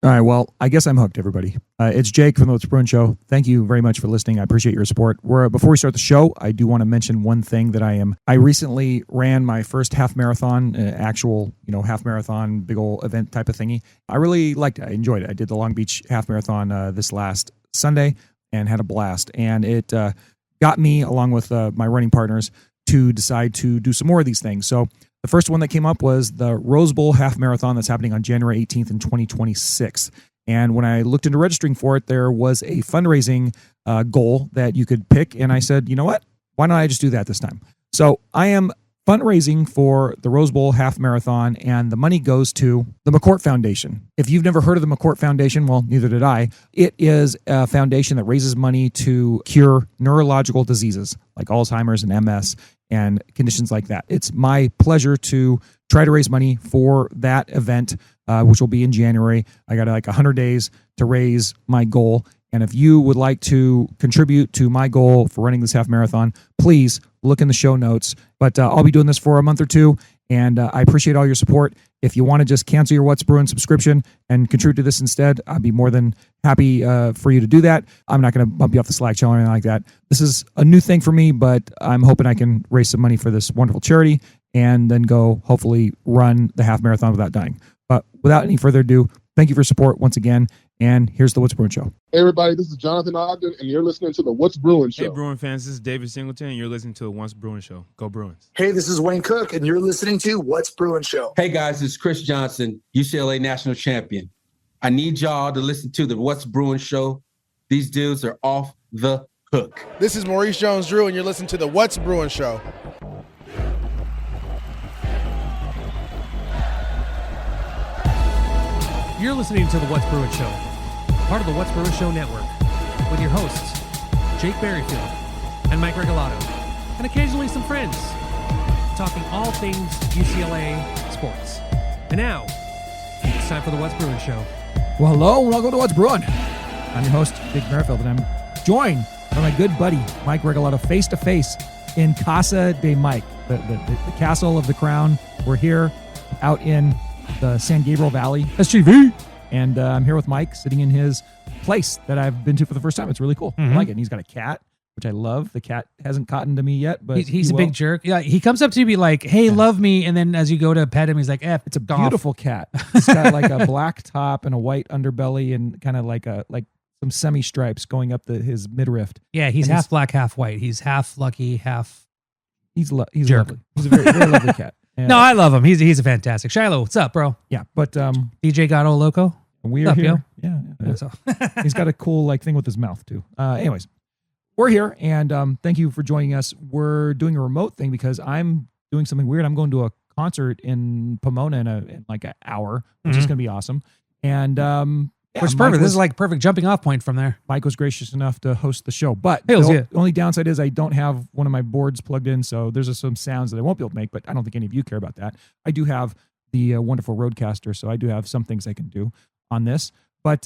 All right, well, I guess I'm hooked, everybody. It's Jake from the Bruin Show. Thank you very much for listening. I appreciate your support. Before we start the show, I do want to mention one thing that I recently ran my first half marathon, actual, half marathon, big old event type of thingy. I really liked it. I enjoyed it. I did the Long Beach half marathon this last Sunday and had a blast. And it got me, along with my running partners, to decide to do some more of these things. So the first one that came up was the Rose Bowl half marathon that's happening on January 18th in 2026. And when I looked into registering for it, there was a fundraising goal that you could pick. And I said, you know what? Why don't I just do that this time? So I am fundraising for the Rose Bowl half marathon, and the money goes to the McCourt Foundation. If you've never heard of the McCourt Foundation, well, neither did I. It is a foundation that raises money to cure neurological diseases like Alzheimer's and MS and conditions like that. It's my pleasure to try to raise money for that event, which will be in January. I got like 100 days to raise my goal. And if you would like to contribute to my goal for running this half marathon, please look in the show notes. But I'll be doing this for a month or two, and I appreciate all your support. If you want to just cancel your What's Bruin subscription and contribute to this instead, I'd be more than happy for you to do that. I'm not going to bump you off the Slack channel or anything like that. This is a new thing for me, but I'm hoping I can raise some money for this wonderful charity and then go hopefully run the half marathon without dying. But without any further ado, thank you for your support once again. And here's the What's Bruin Show. Hey everybody, this is Jonathan Ogden, and you're listening to the What's Bruin Show. Hey Bruin fans, this is David Singleton, and you're listening to the What's Bruin Show. Go Bruins. Hey, this is Wayne Cook, and you're listening to What's Bruin Show. Hey guys, it's Chris Johnson, UCLA national champion. I need y'all to listen to the What's Bruin Show. These dudes are off the hook. This is Maurice Jones-Drew, and you're listening to the What's Bruin Show. You're listening to the What's Bruin Show, part of the What's Bruin Show network, with your hosts, Jake Berryfield and Mike Regalado, and occasionally some friends, talking all things UCLA sports. And now, it's time for the What's Bruin Show. Well, hello, and welcome to What's Bruin. I'm your host, Jake Berryfield, and I'm joined by my good buddy, Mike Regalado, face-to-face in Casa de Mike, the castle of the crown. We're here out in the San Gabriel Valley, SGV, and I'm here with Mike sitting in his place that I've been to for the first time. It's really cool. I like it. And he's got a cat, which I love. The cat hasn't cottoned to me yet, but he's a big jerk. Yeah, he comes up to you, be like, "Hey, love me," and then as you go to pet him, he's like, it's a beautiful cat. It's got like a black top and a white underbelly, and kind of like some semi stripes going up his midriff. Yeah, he's half black, half white. He's half lucky, half. He's jerk. lovely. He's a very, very lovely cat. And no, I love him. He's a fantastic. Shiloh, what's up, bro? Yeah, but DJ Gato Loco. We are here. Yo? Yeah. He's got a cool thing with his mouth too. Anyways, we're here, and thank you for joining us. We're doing a remote thing because I'm doing something weird. I'm going to a concert in Pomona in like an hour, which is going to be awesome. And which is perfect. This is like perfect jumping off point from there. Mike was gracious enough to host the show, but the only downside is I don't have one of my boards plugged in, so there's some sounds that I won't be able to make, but I don't think any of you care about that. I do have the wonderful Rodecaster, so I do have some things I can do on this. But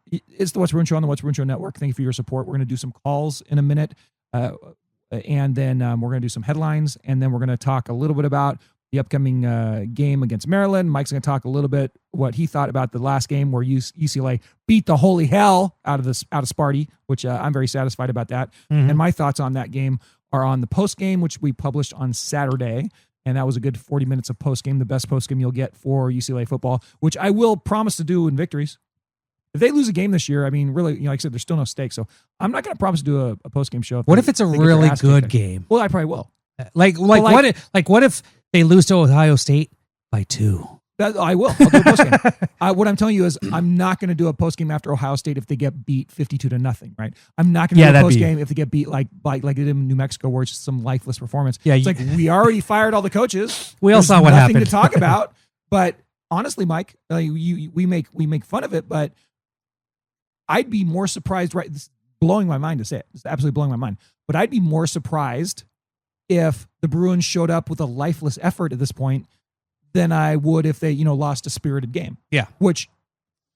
it's the What's Bruin Show on the What's Bruin Show Network. Thank you for your support. We're going to do some calls in a minute, and then we're going to do some headlines, and then we're going to talk a little bit about the upcoming game against Maryland. Mike's going to talk a little bit what he thought about the last game where UCLA beat the holy hell out of Sparty, which I'm very satisfied about that. And my thoughts on that game are on the post game, which we published on Saturday. And that was a good 40 minutes of post game, the best post game you'll get for UCLA football, which I will promise to do in victories. If they lose a game this year, I mean, really, like I said, there's still no stake. So I'm not going to promise to do a post game show. What if it's a really good game? Well, I probably will. What if they lose to Ohio State by 2? I will. I'll do a post game. What I'm telling you is I'm not going to do a post game after Ohio State if they get beat 52-0, right? I'm not going to do a post game if they get beat like they did in New Mexico, where it's just some lifeless performance. Yeah, it's like we already fired all the coaches. We all saw what happened. Nothing to talk about. But honestly, Mike, we make fun of it, but I'd be more surprised. Right, this is blowing my mind to say it. It's absolutely blowing my mind. But I'd be more surprised if the Bruins showed up with a lifeless effort at this point than I would if they, lost a spirited game. Yeah. Which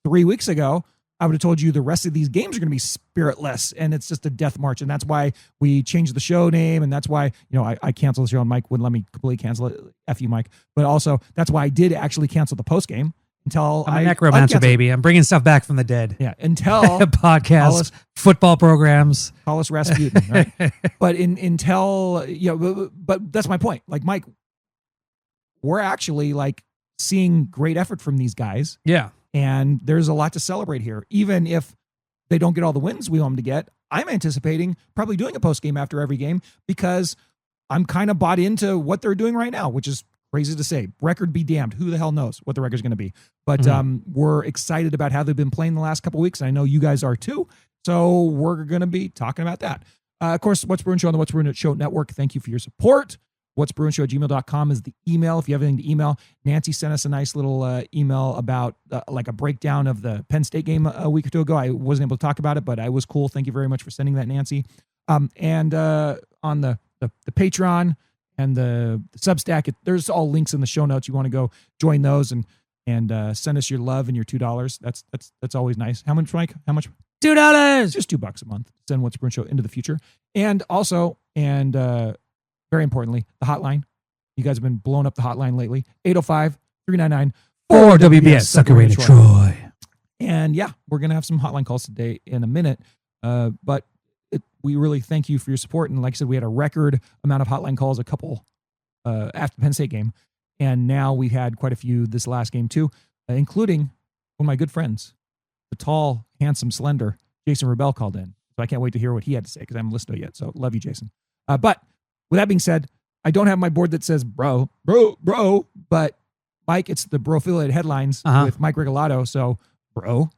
3 weeks ago, I would have told you the rest of these games are going to be spiritless, and it's just a death march. And that's why we changed the show name, and that's why, I canceled the show, and Mike wouldn't let me completely cancel it. F you, Mike. But also, that's why I did actually cancel the post game until I'm a necromancer, uncancel. baby. I'm bringing stuff back from the dead. Yeah, until Podcasts, football programs. call us Rasputin, right? But until but that's my point. Like Mike, we're actually like seeing great effort from these guys, Yeah. and there's a lot to celebrate here. Even if they don't get all the wins we want them to get, I'm anticipating probably doing a post game after every game because I'm kind of bought into what they're doing right now, which is crazy to say. Record be damned. Who the hell knows what the record's going to be? But we're excited about how they've been playing the last couple of weeks. And I know you guys are too. So we're going to be talking about that. Of course, What's Bruin Show on the What's Bruin Show Network. Thank you for your support. whatsbruinshow@gmail.com is the email if you have anything to email. Nancy sent us a nice little email about like a breakdown of the Penn State game a week or two ago. I wasn't able to talk about it, but I was cool. Thank you very much for sending that, Nancy. And on the Patreon and the Substack, there's all links in the show notes. You want to go join those and send us your love and your $2. That's always nice. How much, Mike? How much? $2. Just $2 a month. Send What's Bruin Show into the future. And also, very importantly, the hotline. You guys have been blowing up the hotline lately. 805-399-4WBS. Sucker Rated Troy. And yeah, we're going to have some hotline calls today in a minute. But we really thank you for your support. And like I said, we had a record amount of hotline calls after the Penn State game. And now we had quite a few this last game too, including one of my good friends, the tall, handsome, slender Jason Rebel called in. So I can't wait to hear what he had to say because I haven't listened to it yet. So love you, Jason. But with that being said, I don't have my board that says bro, but Mike, it's the bro-affiliated headlines with Mike Regalado. So bro,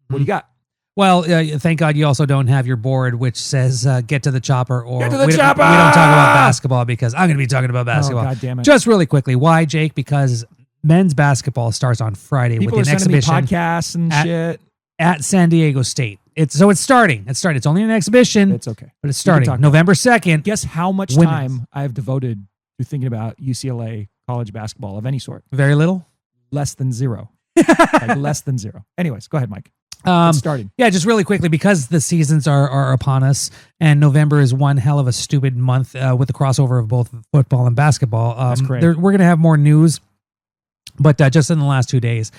what do you got? Well, thank God you also don't have your board, which says get to the chopper or Get to the we chopper! We don't talk about basketball because I'm going to be talking about basketball. Oh, God damn it. Just really quickly. Why, Jake? Because men's basketball starts on Friday People with are an sending me exhibition podcasts and shit. at San Diego State. It's starting. It's only an exhibition. It's okay. But it's starting talk about November 2nd. Guess how much Women's. time I've devoted to thinking about UCLA college basketball of any sort? Very little. Less than zero. Like less than zero. Anyways, go ahead, Mike. It's starting. Yeah, just really quickly, because the seasons are upon us, and November is one hell of a stupid month with the crossover of both football and basketball. That's correct. We're going to have more news, but just in the last 2 days,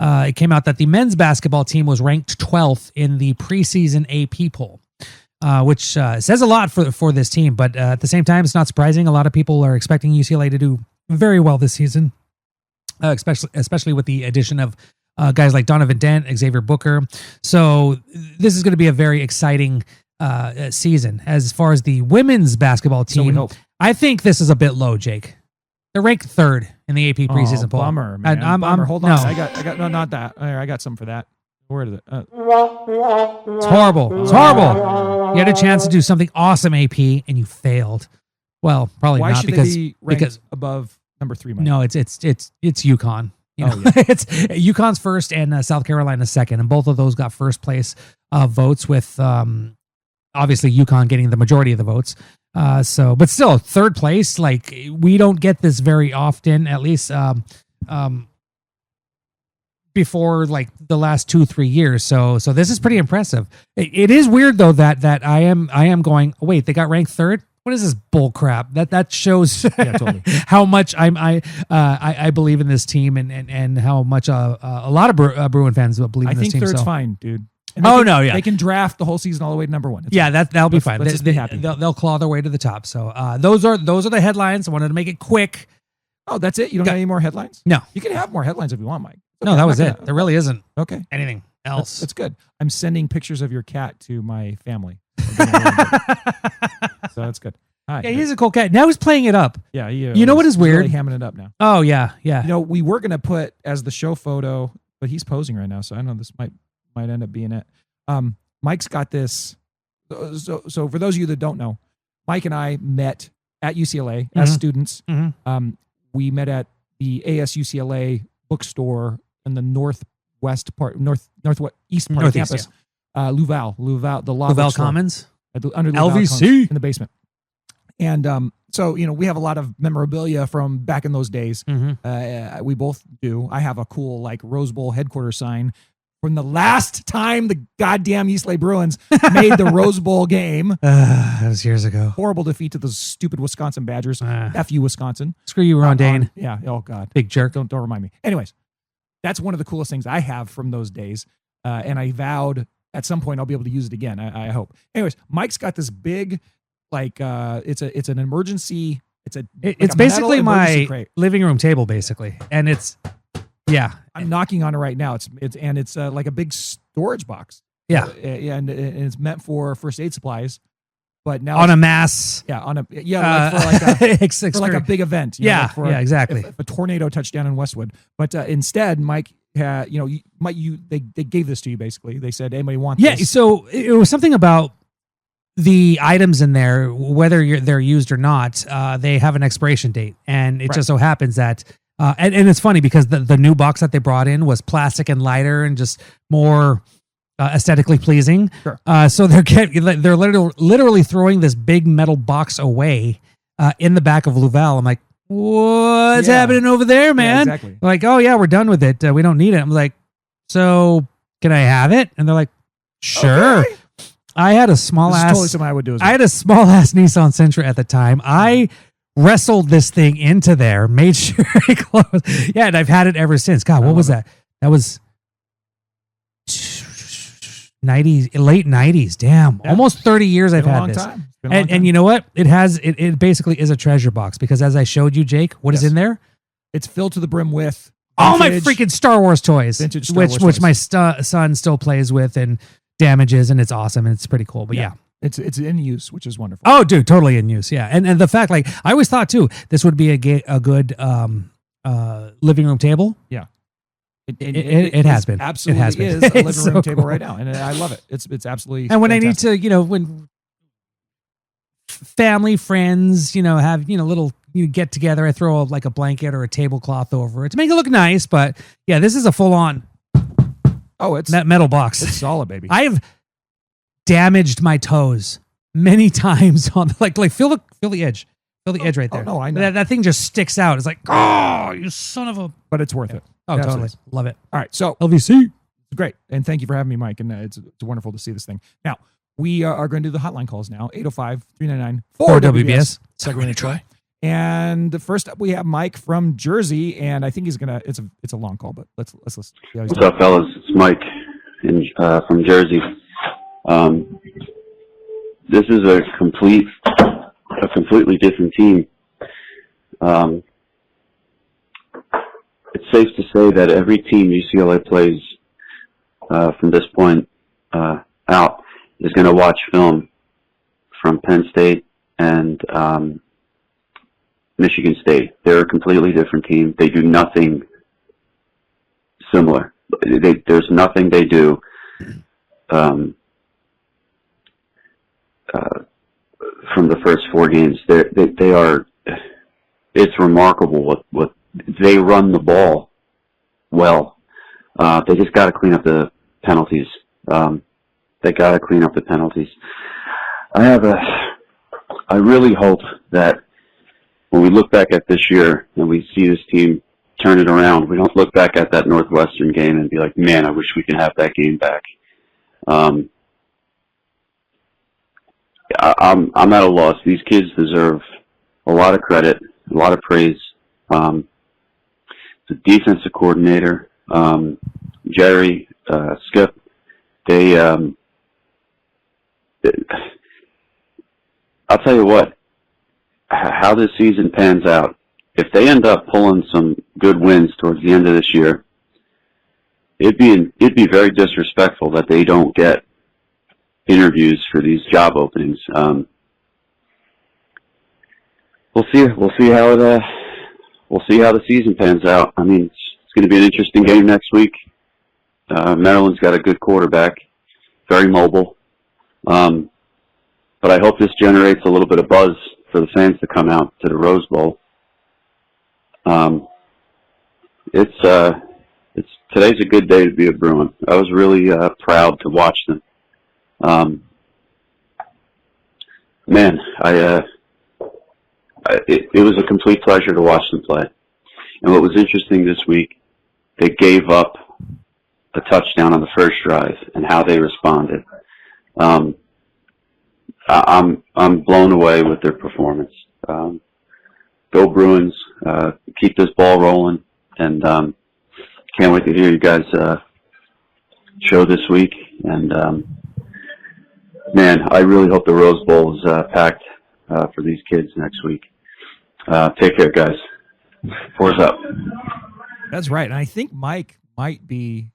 it came out that the men's basketball team was ranked 12th in the preseason AP poll, which says a lot for this team. But at the same time, it's not surprising. A lot of people are expecting UCLA to do very well this season, especially with the addition of guys like Donovan Dent, Xavier Booker. So this is going to be a very exciting season. As far as the women's basketball So we team, hope. I think this is a bit low, Jake. They're ranked 3rd in the AP preseason poll. Bummer, man. And Bummer. Hold on. no. I got no, not that. I got some for that. Where is it? It's horrible. It's horrible. You had a chance to do something awesome, AP, and you failed. Well, probably Why not should because they be ranked above number 3, Mike? no, it's UConn. You know, it's UConn's first and South Carolina's second, and both of those got first place votes, with obviously UConn getting the majority of the votes. But still, 3rd place. Like, we don't get this very often, at least before like the last 2-3 years. So this is pretty impressive. It is weird though that I am going, oh, wait, they got ranked 3rd. What is this bull crap? That shows totally. how much I believe in this team and how much a lot of Bruin fans believe in this team. I think 3rd's so. fine, dude. And they can draft the whole season all the way to number 1. It's fine. That'll be fine. Let's just be happy. They'll claw their way to the top. So those are the headlines. I wanted to make it quick. Oh, that's it? You don't got any more headlines? No. You can have more headlines if you want, Mike. No, Okay, that I'm was not it. gonna- There really isn't Okay. anything else. That's good. I'm sending pictures of your cat to my family. So that's good. Hi. Yeah, he's a cool cat. Now he's playing it up. Yeah. You know what is he's really weird? hamming it up now. Oh, yeah. You know, we were going to put as the show photo, but he's posing right now. So I know this might end up being it. Mike's got this. So for those of you that don't know, Mike and I met at UCLA as students. We met at the ASUCLA bookstore in the northeast part of campus. Yeah. Louval, the law Louvel bookstore. Commons. Under Louvel LVC. Commons in the basement. And so, you know, we have a lot of memorabilia from back in those days. We both do. I have a cool, like, Rose Bowl headquarters sign from the last time the goddamn UCLA Bruins made the Rose Bowl game. That was years ago. Horrible defeat to those stupid Wisconsin Badgers. F you, Wisconsin. Screw you, Ron Dane. Yeah. Oh, God. Big jerk. Don't remind me. Anyways, that's one of the coolest things I have from those days. And I vowed at some point I'll be able to use it again. I hope. Anyways, Mike's got this big, like, it's an emergency. It's basically my living room table, basically, and it's I'm knocking on it right now. It's like a big storage box. Yeah, and it's meant for first aid supplies. But now on a mass, like for like a big event. Exactly. If a tornado touched down in Westwood, but instead, Mike had, they gave this to you basically. They said, anybody want this? Yeah, so it was something about the items in there, whether they're used or not, they have an expiration date, and it just so happens that, and it's funny because the new box that they brought in was plastic and lighter and just more aesthetically pleasing. Sure. So they're literally throwing this big metal box away in the back of Louvel. I'm like, what's happening over there, man? Yeah, exactly. They're like, oh yeah, we're done with it. We don't need it. I'm like, so can I have it? And they're like, sure. Okay. I had a small ass. Totally something I would do. I had a small ass Nissan Sentra at the time. I wrestled this thing into there, made sure it closed. Yeah, and I've had it ever since. God, what was that? That was 90s, late 90s. Damn, almost 30 years I've had this. And you know what? It basically is a treasure box because as I showed you, Jake, what is in there? It's filled to the brim with all my freaking Star Wars toys, which my son still plays with and damages, and it's awesome and it's pretty cool. But yeah. It's in use, which is wonderful. Oh, dude, totally in use. Yeah, and the fact, like, I always thought too, this would be a good living room table. Yeah. It has been. Absolutely, it has been. Is a living so room table cool. right now, and I love it. It's absolutely. And when fantastic. I need to, when family, friends, have little get together, I throw a blanket or a tablecloth over it to make it look nice. But yeah, this is a full on. Oh, it's that metal box. It's solid, baby. I've damaged my toes many times on feel the edge. Feel the edge right there. Oh, no, I know. That thing just sticks out. It's like, oh, you son of a. But it's worth it. Oh, totally. Love it. All right. So LVC. Great. And thank you for having me, Mike. And it's wonderful to see this thing. Now, we are going to do the hotline calls now. 805-399-4WBS. Second to try. And first up, we have Mike from Jersey. And I think he's going to, it's a long call, but let's listen. What's up, fellas? It's Mike from Jersey. This is a completely different team. It's safe to say that every team UCLA plays from this point out is going to watch film from Penn State and Michigan State. They're a completely different team. They do nothing similar. There's nothing they do from the first four games. They are. It's remarkable what they run the ball well. They just got to clean up the penalties. They got to clean up the penalties. I really hope that when we look back at this year and we see this team turn it around, we don't look back at that Northwestern game and be like, man, I wish we could have that game back. I'm at a loss. These kids deserve a lot of credit, a lot of praise. The defensive coordinator, Jerry, Skip, I'll tell you what, how this season pans out, if they end up pulling some good wins towards the end of this year, it'd be very disrespectful that they don't get interviews for these job openings. We'll see how the season pans out. I mean, it's going to be an interesting game next week. Maryland's got a good quarterback, very mobile. But I hope this generates a little bit of buzz for the fans to come out to the Rose Bowl. Today's a good day to be a Bruin. I was really proud to watch them. Man, it was a complete pleasure to watch them play. And what was interesting this week, they gave up a touchdown on the first drive and how they responded. I'm blown away with their performance. Go Bruins, keep this ball rolling, and can't wait to hear you guys show this week. And man, I really hope the Rose Bowl is packed for these kids next week. Take care, guys. Four's up. That's right. And I think Mike might be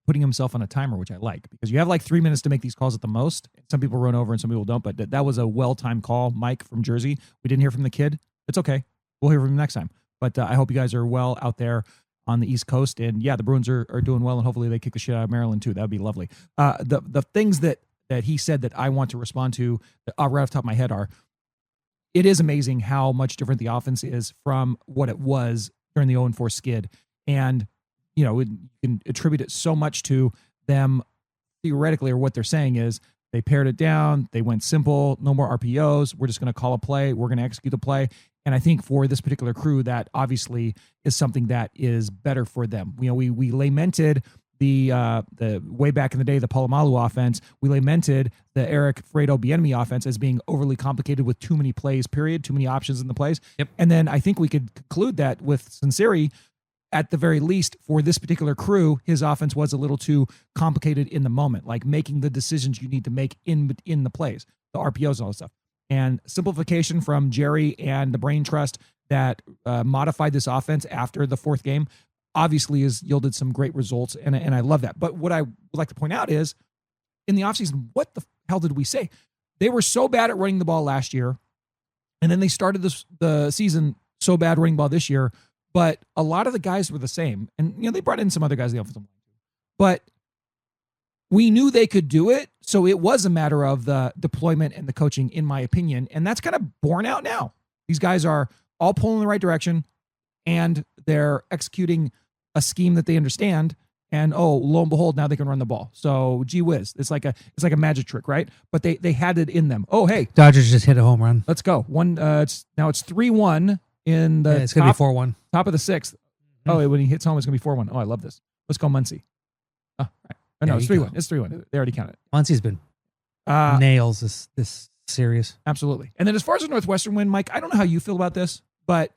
putting himself on a timer, which I like, because you have like 3 minutes to make these calls at the most. Some people run over and some people don't, but that was a well-timed call, Mike from Jersey. We didn't hear from the kid. It's okay. We'll hear from him next time. But I hope you guys are well out there on the East Coast. And yeah, the Bruins are doing well, and hopefully they kick the shit out of Maryland too. That would be lovely. The things that he said that I want to respond to right off the top of my head are, it is amazing how much different the offense is from what it was during the 0-4 skid. And, you know, you can attribute it so much to them theoretically, or what they're saying is they pared it down. They went simple, no more RPOs. We're just going to call a play. We're going to execute the play. And I think for this particular crew, that obviously is something that is better for them. You know, we lamented the way back in the day, the Palomalu offense. We lamented the Eric Fredo Bieniemy offense as being overly complicated with too many plays, period, too many options in the plays. Yep. And then I think we could conclude that with Sinceri, at the very least, for this particular crew, his offense was a little too complicated in the moment, like making the decisions you need to make in the plays, the RPOs and all that stuff. And simplification from Jerry and the brain trust that modified this offense after the fourth game obviously has yielded some great results, and I love that. But what I would like to point out is, in the offseason, what the hell did we say? They were so bad at running the ball last year, and then they started the season so bad running ball this year. But a lot of the guys were the same. And, you know, they brought in some other guys in the offensive line. But we knew they could do it. So it was a matter of the deployment and the coaching, in my opinion. And that's kind of borne out now. These guys are all pulling in the right direction, and they're executing a scheme that they understand. And, oh, lo and behold, now they can run the ball. So, gee whiz. It's like a magic trick, right? But they had it in them. Oh, hey. Dodgers just hit a home run. Let's go. It's 3-1 in the it's going to be 4-1. Top of the sixth. Oh, when he hits home, it's going to be 4-1. Oh, I love this. Let's go Muncie. Oh, right. Oh, no, it's 3-1. It's 3-1. They already counted. Muncie's been nails this series. Absolutely. And then as far as the Northwestern win, Mike, I don't know how you feel about this, but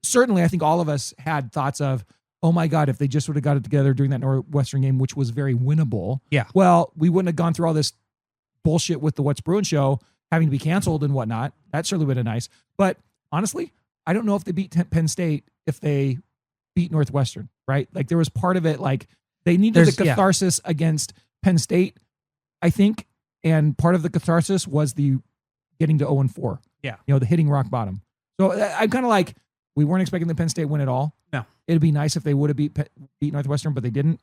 certainly I think all of us had thoughts of, oh my God, if they just would have got it together during that Northwestern game, which was very winnable. Yeah. Well, we wouldn't have gone through all this bullshit with the What's Bruin show having to be canceled and whatnot. That certainly would have been nice. But honestly, I don't know if they beat Penn State if they beat Northwestern, right? Like there was part of it, like they needed the catharsis against Penn State, I think. And part of the catharsis was the getting to 0-4. Yeah. You know, the hitting rock bottom. So I'm kind of like, we weren't expecting the Penn State win at all. No. It'd be nice if they would have beat Northwestern, but they didn't.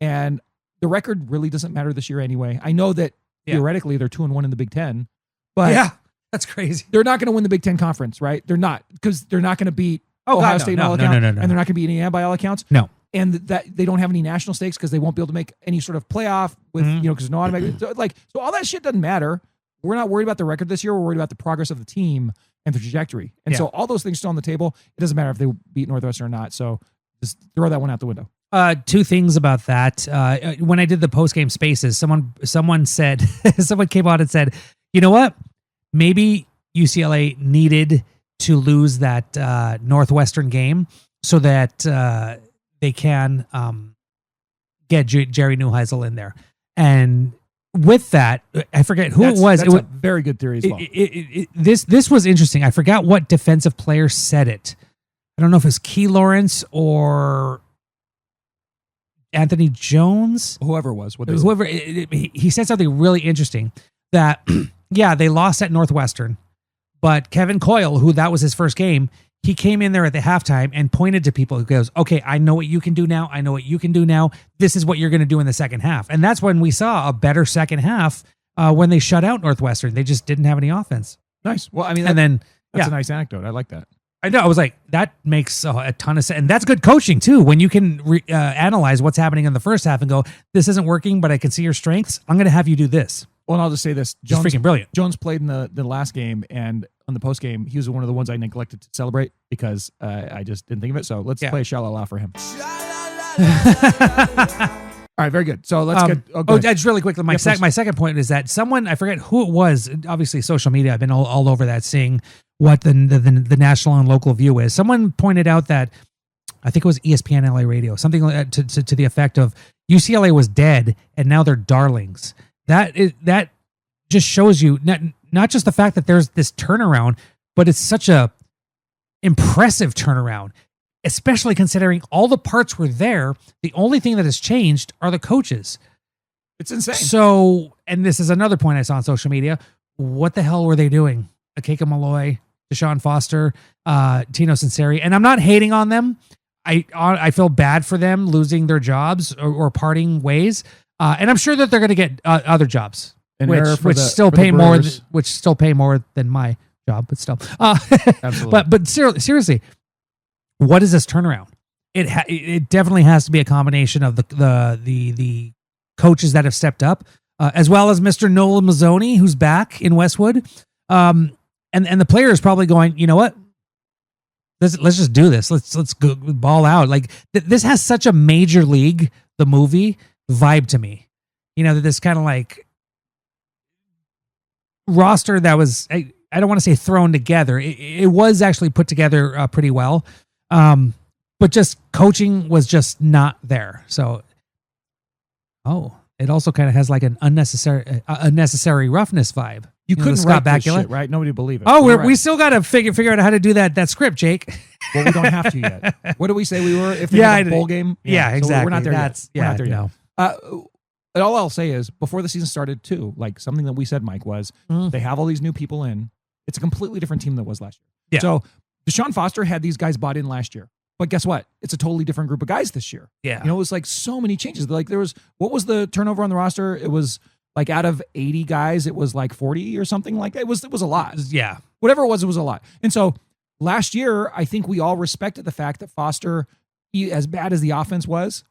And the record really doesn't matter this year anyway. I know that theoretically they're 2-1 in the Big Ten, but yeah, that's crazy. They're not going to win the Big Ten conference, right? They're not, because they're not going to beat Ohio State by all accounts, and they're not going to beat Indiana by all accounts. No. And that they don't have any national stakes because they won't be able to make any sort of playoff with, because no automatic. So all that shit doesn't matter. We're not worried about the record this year. We're worried about the progress of the team and the trajectory. And so all those things still on the table. It doesn't matter if they beat Northwestern or not. So just throw that one out the window. Two things about that. When I did the post-game spaces, someone said, someone came on and said, you know what? Maybe UCLA needed to lose that Northwestern game so that they can get Jerry Neuheisel in there. And with that, I forget who it was. That's a very good theory as well. This was interesting. I forgot what defensive player said it. I don't know if it's Key Lawrence or Anthony Jones. Whoever it was. He said something really interesting that, yeah, they lost at Northwestern, but Kevin Coyle, who that was his first game, he came in there at the halftime and pointed to people who goes, okay, I know what you can do now. I know what you can do now. This is what you're going to do in the second half. And that's when we saw a better second half when they shut out Northwestern. They just didn't have any offense. Nice. Well, I mean, that's a nice anecdote. I like that. I know. I was like, that makes a ton of sense. And that's good coaching too. When you can analyze what's happening in the first half and go, this isn't working, but I can see your strengths. I'm going to have you do this. Well, and I'll just say this. Jones, freaking brilliant. Jones played in the last game, and on the post game, he was one of the ones I neglected to celebrate because I just didn't think of it. So let's play Sha-La-La for him. All right, very good. So let's get. Just really quickly. My second point is that someone, I forget who it was. Obviously, social media. I've been all over that, seeing what the national and local view is. Someone pointed out that I think it was ESPN LA Radio, something like that, to the effect of UCLA was dead and now they're darlings. That just shows you not just the fact that there's this turnaround, but it's such a impressive turnaround, especially considering all the parts were there. The only thing that has changed are the coaches. It's insane. So, and this is another point I saw on social media. What the hell were they doing? Akeka Malloy, Deshaun Foster, Tino Sinceri. And I'm not hating on them. I feel bad for them losing their jobs or parting ways. And I'm sure that they're going to get other jobs, which still pay more than my job, but still. Absolutely. But seriously, what is this turnaround? It definitely has to be a combination of the coaches that have stepped up, as well as Mr. Nolan Mazzoni, who's back in Westwood. And the player is probably going, you know what? Let's just do this. Let's go ball out. Like this has such a Major League, the movie vibe to me. You know, this kind of like roster that was, I don't want to say thrown together. It was actually put together pretty well. But just coaching was just not there. So, it also kind of has like an unnecessary roughness vibe. You couldn't Scott write this Bakula shit, right? Nobody would believe it. Oh, Right. we still got to figure out how to do that script, Jake. Well, we don't have to yet. What did we say we were? If they Yeah, had a bowl game? Yeah, so exactly. We're not there yet. We're not there no. yet. And all I'll say is, before the season started, too, like something that we said, Mike, was they have all these new people in. It's a completely different team than it was last year. Yeah. So Deshaun Foster had these guys bought in last year. But guess what? It's a totally different group of guys this year. Yeah. You know, it was like so many changes. Like what was the turnover on the roster? It was like out of 80 guys, it was like 40 or something like that. It was a lot. Yeah. Whatever it was a lot. And so last year, I think we all respected the fact that Foster, as bad as the offense was,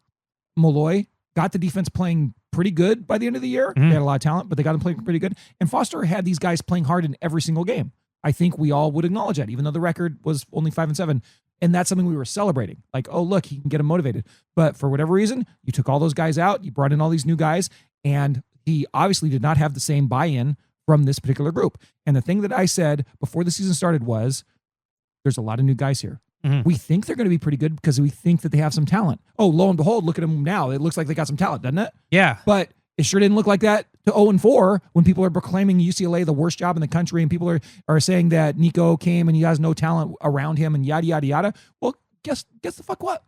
Malloy got the defense playing pretty good by the end of the year. They had a lot of talent, but they got them playing pretty good. And Foster had these guys playing hard in every single game. I think we all would acknowledge that, even though the record was only 5-7. And that's something we were celebrating. Like, oh, look, he can get him motivated. But for whatever reason, you took all those guys out, you brought in all these new guys, and he obviously did not have the same buy-in from this particular group. And the thing that I said before the season started was, there's a lot of new guys here. We think they're going to be pretty good because we think that they have some talent. Oh, lo and behold, look at them now. It looks like they got some talent, doesn't it? Yeah. But it sure didn't look like that to 0-4 when people are proclaiming UCLA the worst job in the country and people are saying that Nico came and he has no talent around him and yada, yada, yada. Well, guess the fuck what?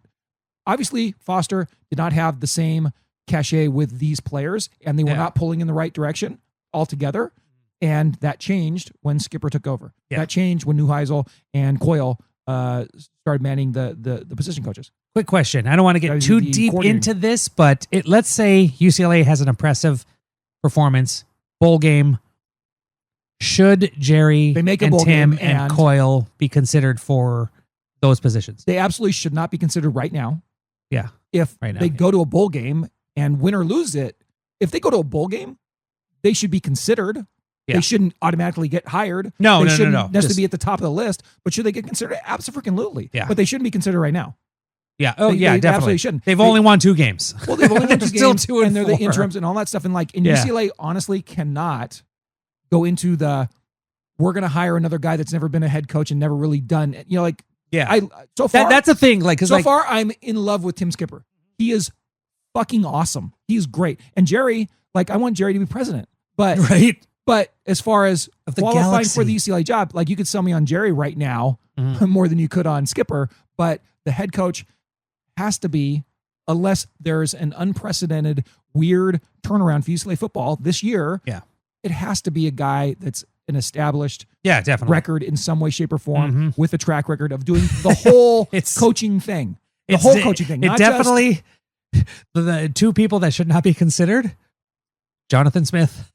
Obviously, Foster did not have the same cachet with these players, and they were not pulling in the right direction altogether. And that changed when Skipper took over. Yeah. That changed when Neuheisel and Coyle started manning the position coaches. Quick question. I don't want to get too deep coordinating. into this, but let's say UCLA has an impressive performance, bowl game. Should Jerry They make a and bowl Tim game and and- Coyle be considered for those positions? They absolutely should not be considered right now. Yeah. If Right now, they yeah. go to a bowl game and win or lose it, if they go to a bowl game, they should be considered. Yeah. They shouldn't automatically get hired. No, they no, no, shouldn't no. necessarily Just- be at the top of the list, but should they get considered? Absolutely. Yeah. But they shouldn't be considered right now. Yeah. Oh, They yeah, definitely. absolutely shouldn't. They've only won 2 games. Well, they've only won 2 Still games, 2 and they're the 4. interims and all that stuff. And like, and Yeah. UCLA honestly cannot go into we're going to hire another guy that's never been a head coach and never really done, like, Yeah. so far, That's a thing. Like, 'cause so like, far, I'm in love with Tim Skipper. He is fucking awesome. He's great. And Jerry, like, I want Jerry to be president. But right. but as far as Of the qualifying galaxy. for the UCLA job, like, you could sell me on Jerry right now more than you could on Skipper. But the head coach has to be, unless there's an unprecedented, weird turnaround for UCLA football this year. Yeah. It has to be a guy that's an established Yeah, definitely. record in some way, shape, or form with a track record of doing the whole It's- coaching thing. The It's- whole coaching thing. It Not just- definitely, the 2 people that should not be considered, Jonathan Smith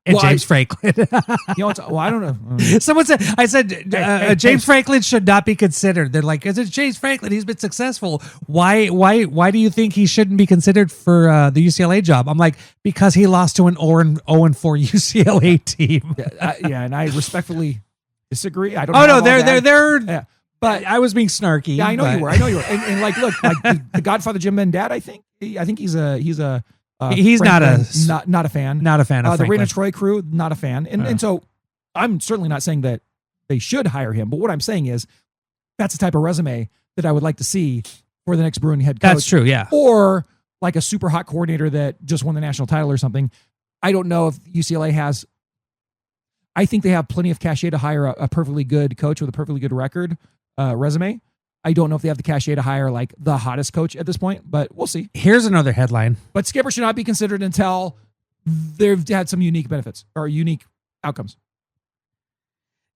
and Well, James Franklin. I don't know. Someone said, I said, hey, James hey. Franklin should not be considered. They're like, it's James Franklin. He's been successful. Why do you think he shouldn't be considered for the UCLA job? I'm like, because he lost to an 0-4 UCLA team. Yeah, and I respectfly disagree. I don't. Oh have no, all they're that. Yeah. But I was being snarky. Yeah, I know but- you were. And like, look, like the Godfather Jim Ben Dad. I think he's a. He's not a- not a fan. Not a fan of the Raina Franklin. Troy crew. Not a fan. And so I'm certainly not saying that they should hire him. But what I'm saying is that's the type of resume that I would like to see for the next Bruin head coach. That's true, yeah. Or like a super hot coordinator that just won the national title or something. I don't know if UCLA has. I think they have plenty of cachet to hire a perfectly good coach with a perfectly good record resume. I don't know if they have the cachet to hire like the hottest coach at this point, but we'll see. Here's another headline. But Skipper should not be considered until they've had some unique benefits or unique outcomes.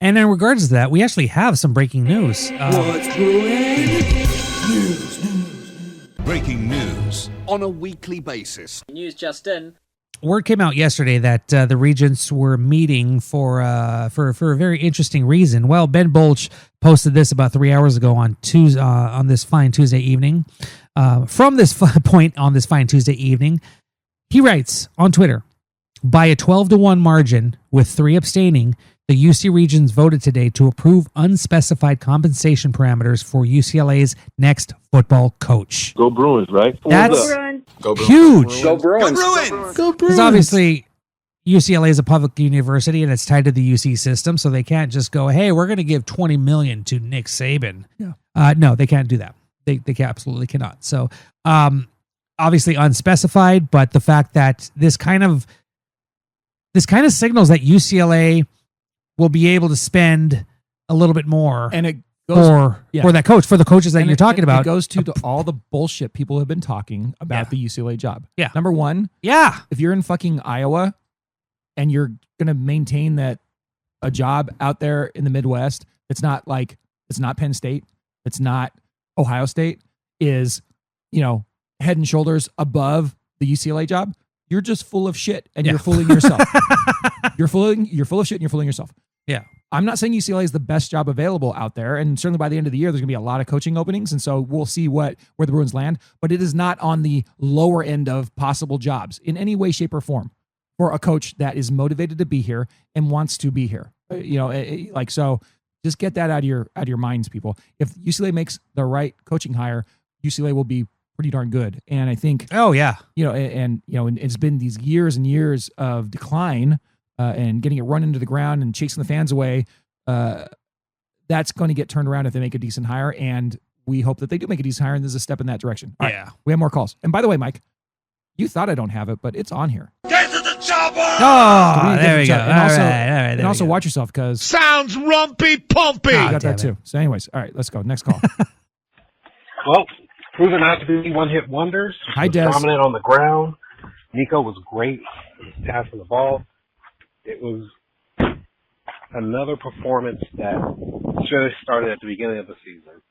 And in regards to that, we actually have some breaking news. What's brewing? Breaking news. On a weekly basis. News just in. Word came out yesterday that the regents were meeting for a very interesting reason. Well, Ben Bolch posted this about 3 hours ago on this fine Tuesday evening. From this point on this fine Tuesday evening, he writes on Twitter, by a 12-1 margin with 3 abstaining, the UC Regents voted today to approve unspecified compensation parameters for UCLA's next football coach. Go Bruins, right? That's huge. Go Bruins. Go Because Bruins. obviously UCLA is a public university and it's tied to the UC system, so they can't just go, hey, we're going to give $20 million to Nick Saban. Yeah. No, they can't do that. They absolutely cannot. So obviously unspecified, but the fact that this kind of signals that UCLA will be able to spend a little bit more And it goes for that coach, for the coaches that you're talking about. It goes to all the bullshit people have been talking about the UCLA job. Yeah. Number one, if you're in fucking Iowa and you're going to maintain that a job out there in the Midwest, it's not Penn State, it's not Ohio State, is, head and shoulders above the UCLA job, you're just full of shit and you're fooling yourself. You're full of shit and you're fooling yourself. Yeah. I'm not saying UCLA is the best job available out there, and certainly by the end of the year, there's going to be a lot of coaching openings, and so we'll see where the Bruins land, but it is not on the lower end of possible jobs in any way, shape, or form for a coach that is motivated to be here and wants to be here. So just get that out of your minds, people. If UCLA makes the right coaching hire, UCLA will be pretty darn good. And I think, and it's been these years and years of decline and getting it run into the ground and chasing the fans away. That's going to get turned around if they make a decent hire. And we hope that they do make a decent hire and there's a step in that direction. All right, we have more calls. And by the way, Mike, you thought I don't have it, but it's on here. Get to the chopper! Oh, there we go. And also watch yourself because Sounds rumpy pumpy. you got that too. So anyways, all right, let's go. Next call. Well, proven not to be one-hit wonders. Hi, Des. Dominant on the ground. Nico was great passing the ball. It was another performance that should have started at the beginning of the season.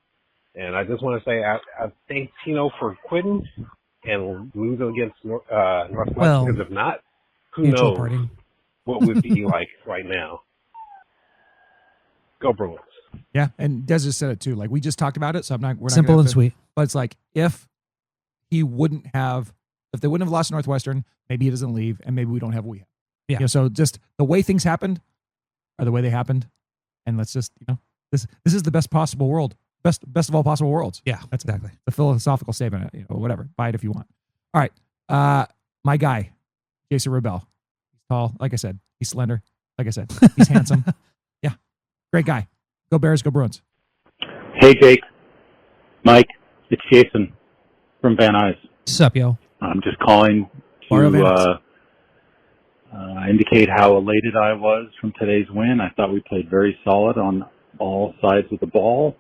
And I just want to say I thank Tino for quitting and losing against Northwestern, because if not, who knows what would be like right now. Go Bruins. Yeah, and Des just said it too. Like, we just talked about it, so we're not simple and sweet. But it's like, if they wouldn't have lost Northwestern, maybe he doesn't leave, and maybe we don't have what we have. Yeah. So just the way things happened are the way they happened, and let's just this is the best possible world, best of all possible worlds. Yeah, that's exactly the philosophical statement. Whatever, buy it if you want. All right, my guy, Jason Rebel. He's tall, like I said. He's slender, like I said. He's handsome. Yeah, great guy. Go Bears, go Bruins. Hey, Jake, Mike, it's Jason from Van Nuys. What's up, yo? I'm just calling to indicate how elated I was from today's win. I thought we played very solid on all sides of the ball.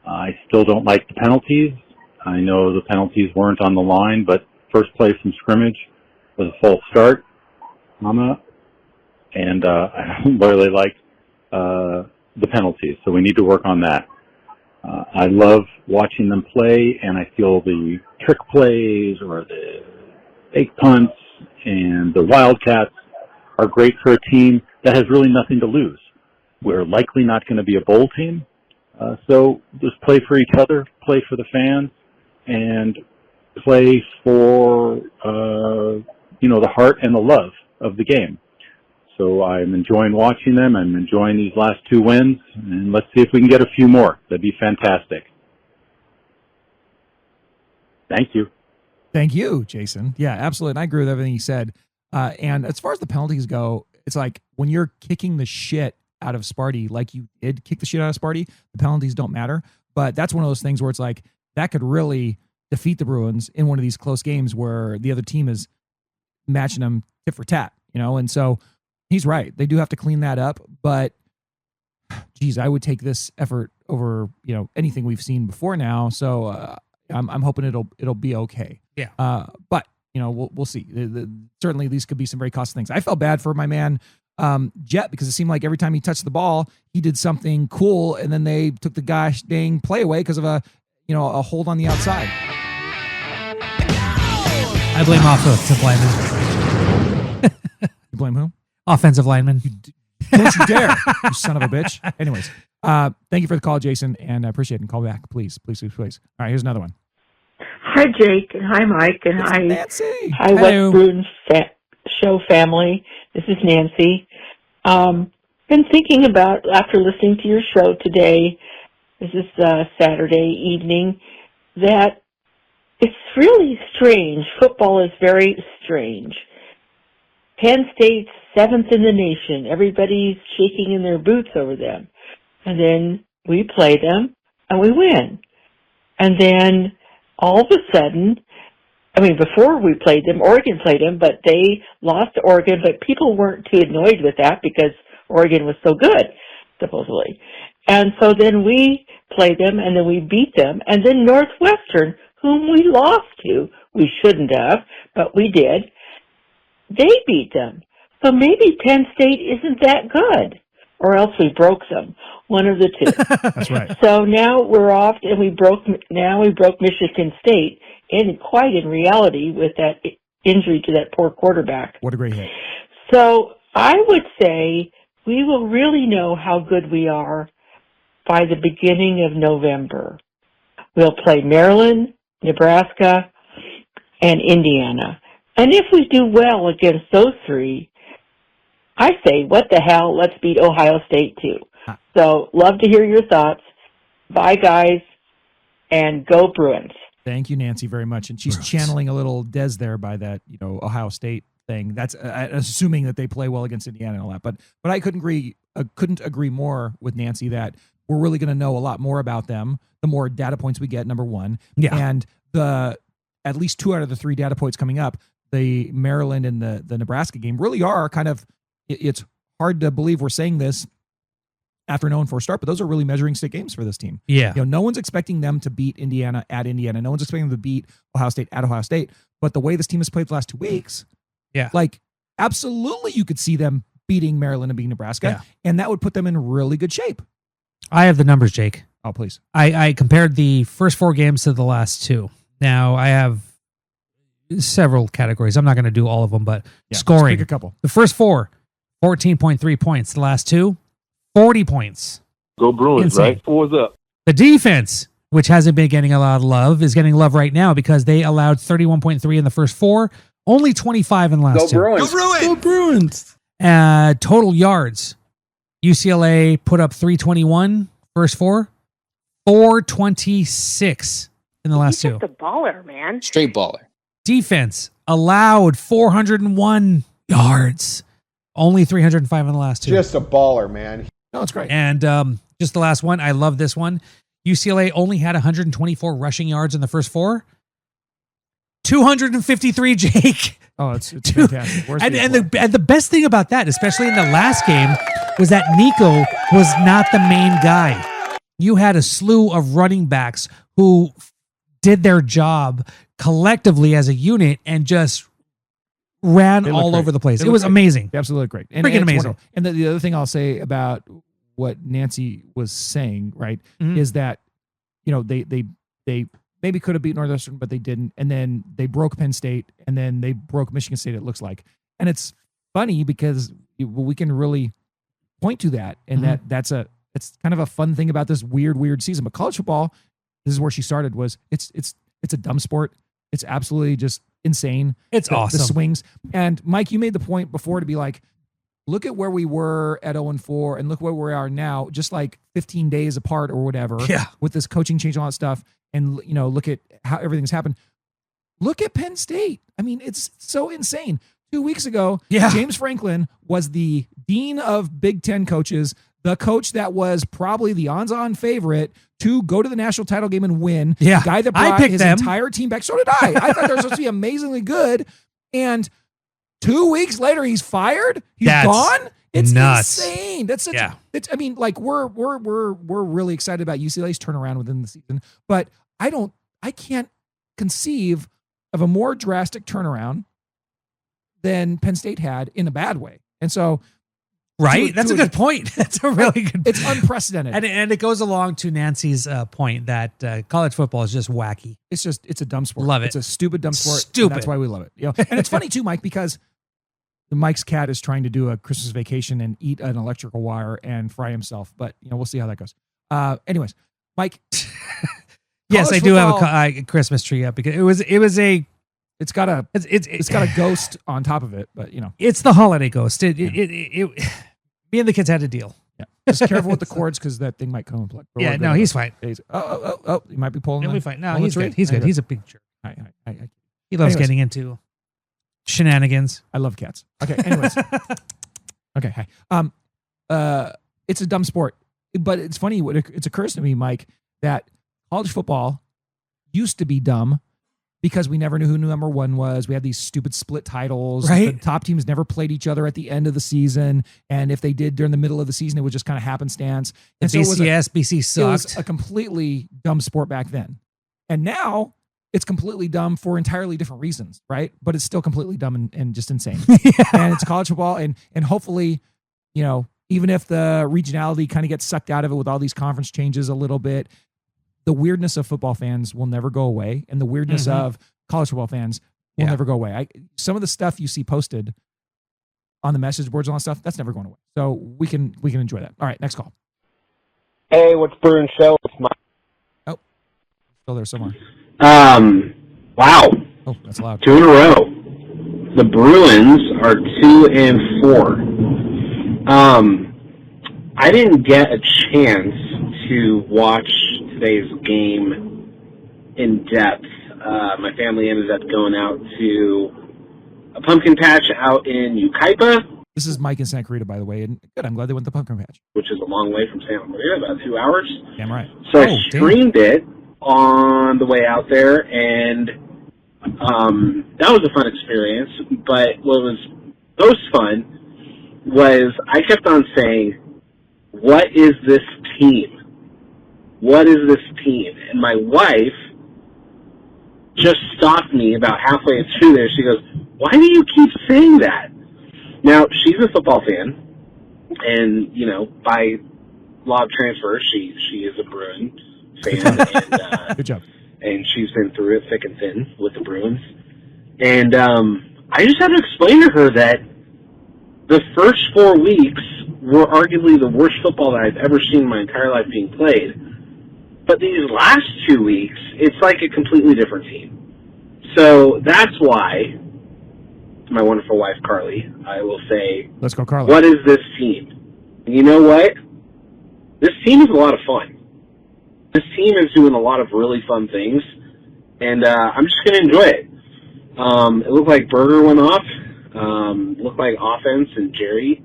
I still don't like the penalties. I know the penalties weren't on the line, but first play from scrimmage was a false start, and I don't really like the penalties, so we need to work on that. I love watching them play, and I feel the trick plays or the fake punts and the Wildcats are great for a team that has really nothing to lose. We're likely not going to be a bowl team, so just play for each other, play for the fans, and play for the heart and the love of the game. So I'm enjoying watching them. I'm enjoying these last 2 wins, and let's see if we can get a few more. That'd be fantastic. Thank you. Thank you, Jason. Yeah, absolutely. And I agree with everything you said. And as far as the penalties go, it's like when you're kicking the shit out of Sparty, like you did kick the shit out of Sparty, the penalties don't matter. But that's one of those things where it's like that could really defeat the Bruins in one of these close games where the other team is matching them tit for tat, and so he's right. They do have to clean that up, but geez, I would take this effort over, anything we've seen before now. So I'm hoping it'll be okay. Yeah. But we'll see. Certainly these could be some very costly things. I felt bad for my man, Jet, because it seemed like every time he touched the ball, he did something cool. And then they took the gosh dang play away because of a hold on the outside. I blame offensive lineman. You blame who? Offensive lineman. Don't you dare, you son of a bitch. Anyways, thank you for the call, Jason, and I appreciate it. And call back, please. All right, here's another one. Hi, Jake, and hi, Mike, and It's hi, Nancy. hi, West Bruin Show family. This is Nancy. Been thinking about, after listening to your show today, this is Saturday evening, that it's really strange. Football is very strange. Penn State's 7th in the nation. Everybody's shaking in their boots over them. And then we play them, and we win. And then all of a sudden, before we played them, Oregon played them, but they lost to Oregon, but people weren't too annoyed with that because Oregon was so good, supposedly. And so then we played them, and then we beat them, and then Northwestern, whom we lost to, we shouldn't have, but we did, they beat them. So maybe Penn State isn't that good, or else we broke them, one of the two. That's right. So now we're off, and we broke Michigan State, in reality, with that injury to that poor quarterback. What a great hit. So I would say we will really know how good we are by the beginning of November. We'll play Maryland, Nebraska, and Indiana. And if we do well against those three, I say, what the hell, let's beat Ohio State too. So love to hear your thoughts. Bye, guys, and go Bruins. Thank you, Nancy, very much. And she's channeling a little Des there by that, Ohio State thing. That's assuming that they play well against Indiana and all that. But I couldn't agree more with Nancy that we're really going to know a lot more about them the more data points we get, number one. Yeah. And at least 2 out of the 3 data points coming up, the Maryland and the Nebraska game really are kind of, it's hard to believe we're saying this after knowing for a start, but those are really measuring stick games for this team. Yeah. No one's expecting them to beat Indiana at Indiana. No one's expecting them to beat Ohio State at Ohio State. But the way this team has played the last 2 weeks, absolutely you could see them beating Maryland and beating Nebraska, and that would put them in really good shape. I have the numbers, Jake. Oh, please. I compared the first 4 games to the last 2. Now, I have several categories. I'm not going to do all of them, but scoring. Pick a couple. The first 4, 14.3 points. The last 2, 40 points. Go Bruins, Insane. right? 4's up. The defense, which hasn't been getting a lot of love, is getting love right now because they allowed 31.3 in the first 4, only 25 in the last 2. Bruins. Go Bruins. Total yards. UCLA put up 321 first 4, 426 in the last 2. He's just a baller, man. Straight baller. Defense allowed 401 yards, only 305 in the last 2. Just a baller, man. No, it's great. And just the last one, I love this one. UCLA only had 124 rushing yards in the first 4. 253, Jake. Oh, it's fantastic. And the best thing about that, especially in the last game, was that Nico was not the main guy. You had a slew of running backs who did their job collectively as a unit and just ran all over the place. It was amazing. Absolutely great. Freaking amazing. And the other thing I'll say about what Nancy was saying, right, is that, they maybe could have beat Northwestern, but they didn't. And then they broke Penn State, and then they broke Michigan State, it looks like. And it's funny because we can really point to that. And it's kind of a fun thing about this weird season. But college football, this is where she started, was it's a dumb sport. It's absolutely just insane. It's awesome. The swings. And Mike, you made the point before to be like, look at where we were at 0-4 and look where we are now, just like 15 days apart or whatever. Yeah. With this coaching change and all that stuff. And, look at how everything's happened. Look at Penn State. I mean, it's so insane. 2 weeks ago, James Franklin was the dean of Big Ten coaches, the coach that was probably the odds-on favorite to go to the national title game and win. Yeah, the guy that I brought picked his them. entire team back. So did I. I thought they were supposed to be amazingly good. And 2 weeks later, he's fired. He's That's gone. It's nuts. insane. That's such. It's. I mean, like we're really excited about UCLA's turnaround within the season, but I can't conceive of a more drastic turnaround than Penn State had in a bad way. And so, right, that's a good point. That's a really good. It's unprecedented, and it goes along to Nancy's point that college football is just wacky. It's a dumb sport. Love it. It's a stupid dumb sport. Stupid. And that's why we love it. You know, and it's funny too, Mike, because Mike's cat is trying to do a Christmas vacation and eat an electrical wire and fry himself. But we'll see how that goes. Anyways, Mike. Yes, I do have a Christmas tree up because it's got a ghost on top of it, but it's the holiday ghost. Me and the kids had a deal. Yeah, just careful with the cords because that thing might come and plug. Yeah, no, he's fine. Oh, he might be pulling. He'll be fine. No, he's good. He's good. He's a big jerk. He loves Anyways. getting into shenanigans. I love cats. Okay, anyways. Okay, hi. It's a dumb sport, but it's funny. It occurs to me, Mike, that college football used to be dumb because we never knew who number one was. We had these stupid split titles. Right. The top teams never played each other at the end of the season. And if they did during the middle of the season, it was just kind of happenstance. The And BC sucked. It was a completely dumb sport back then. And now it's completely dumb for entirely different reasons, right? But it's still completely dumb and just insane. And it's college football. And hopefully, even if the regionality kind of gets sucked out of it with all these conference changes a little bit, the weirdness of football fans will never go away, and the weirdness of college football fans will never go away. Some of the stuff you see posted on the message boards and all that stuff, that's never going away. So we can enjoy that. All right, next call. Hey, what's Bruin Show? It's Mike. Oh, still there somewhere. Wow. Oh, that's loud. 2 in a row. The Bruins are 2-4. I didn't get a chance to watch today's game in depth. My family ended up going out to a pumpkin patch out in Yucaipa. This is Mike in Santa Clarita, by the way, and good. I'm glad they went to the pumpkin patch. Which is a long way from Santa Maria, about 2 hours. Damn right. So I streamed it on the way out there, and that was a fun experience. But what was most fun was I kept on saying, what is this team? What is this team? And my wife just stopped me about halfway through there. She goes, why do you keep saying that? Now, she's a football fan, and, by law of transfer, she is a Bruin fan. And, good job. And she's been through it thick and thin with the Bruins. And I just had to explain to her that the first 4 weeks were arguably the worst football that I've ever seen in my entire life being played. But these last 2 weeks, it's like a completely different team. So that's why, to my wonderful wife, Carly, I will say, let's go, Carly. What is this team? And you know what? This team is a lot of fun. This team is doing a lot of really fun things, and I'm just going to enjoy it. It looked like Berger went off. Looked like offense and Jerry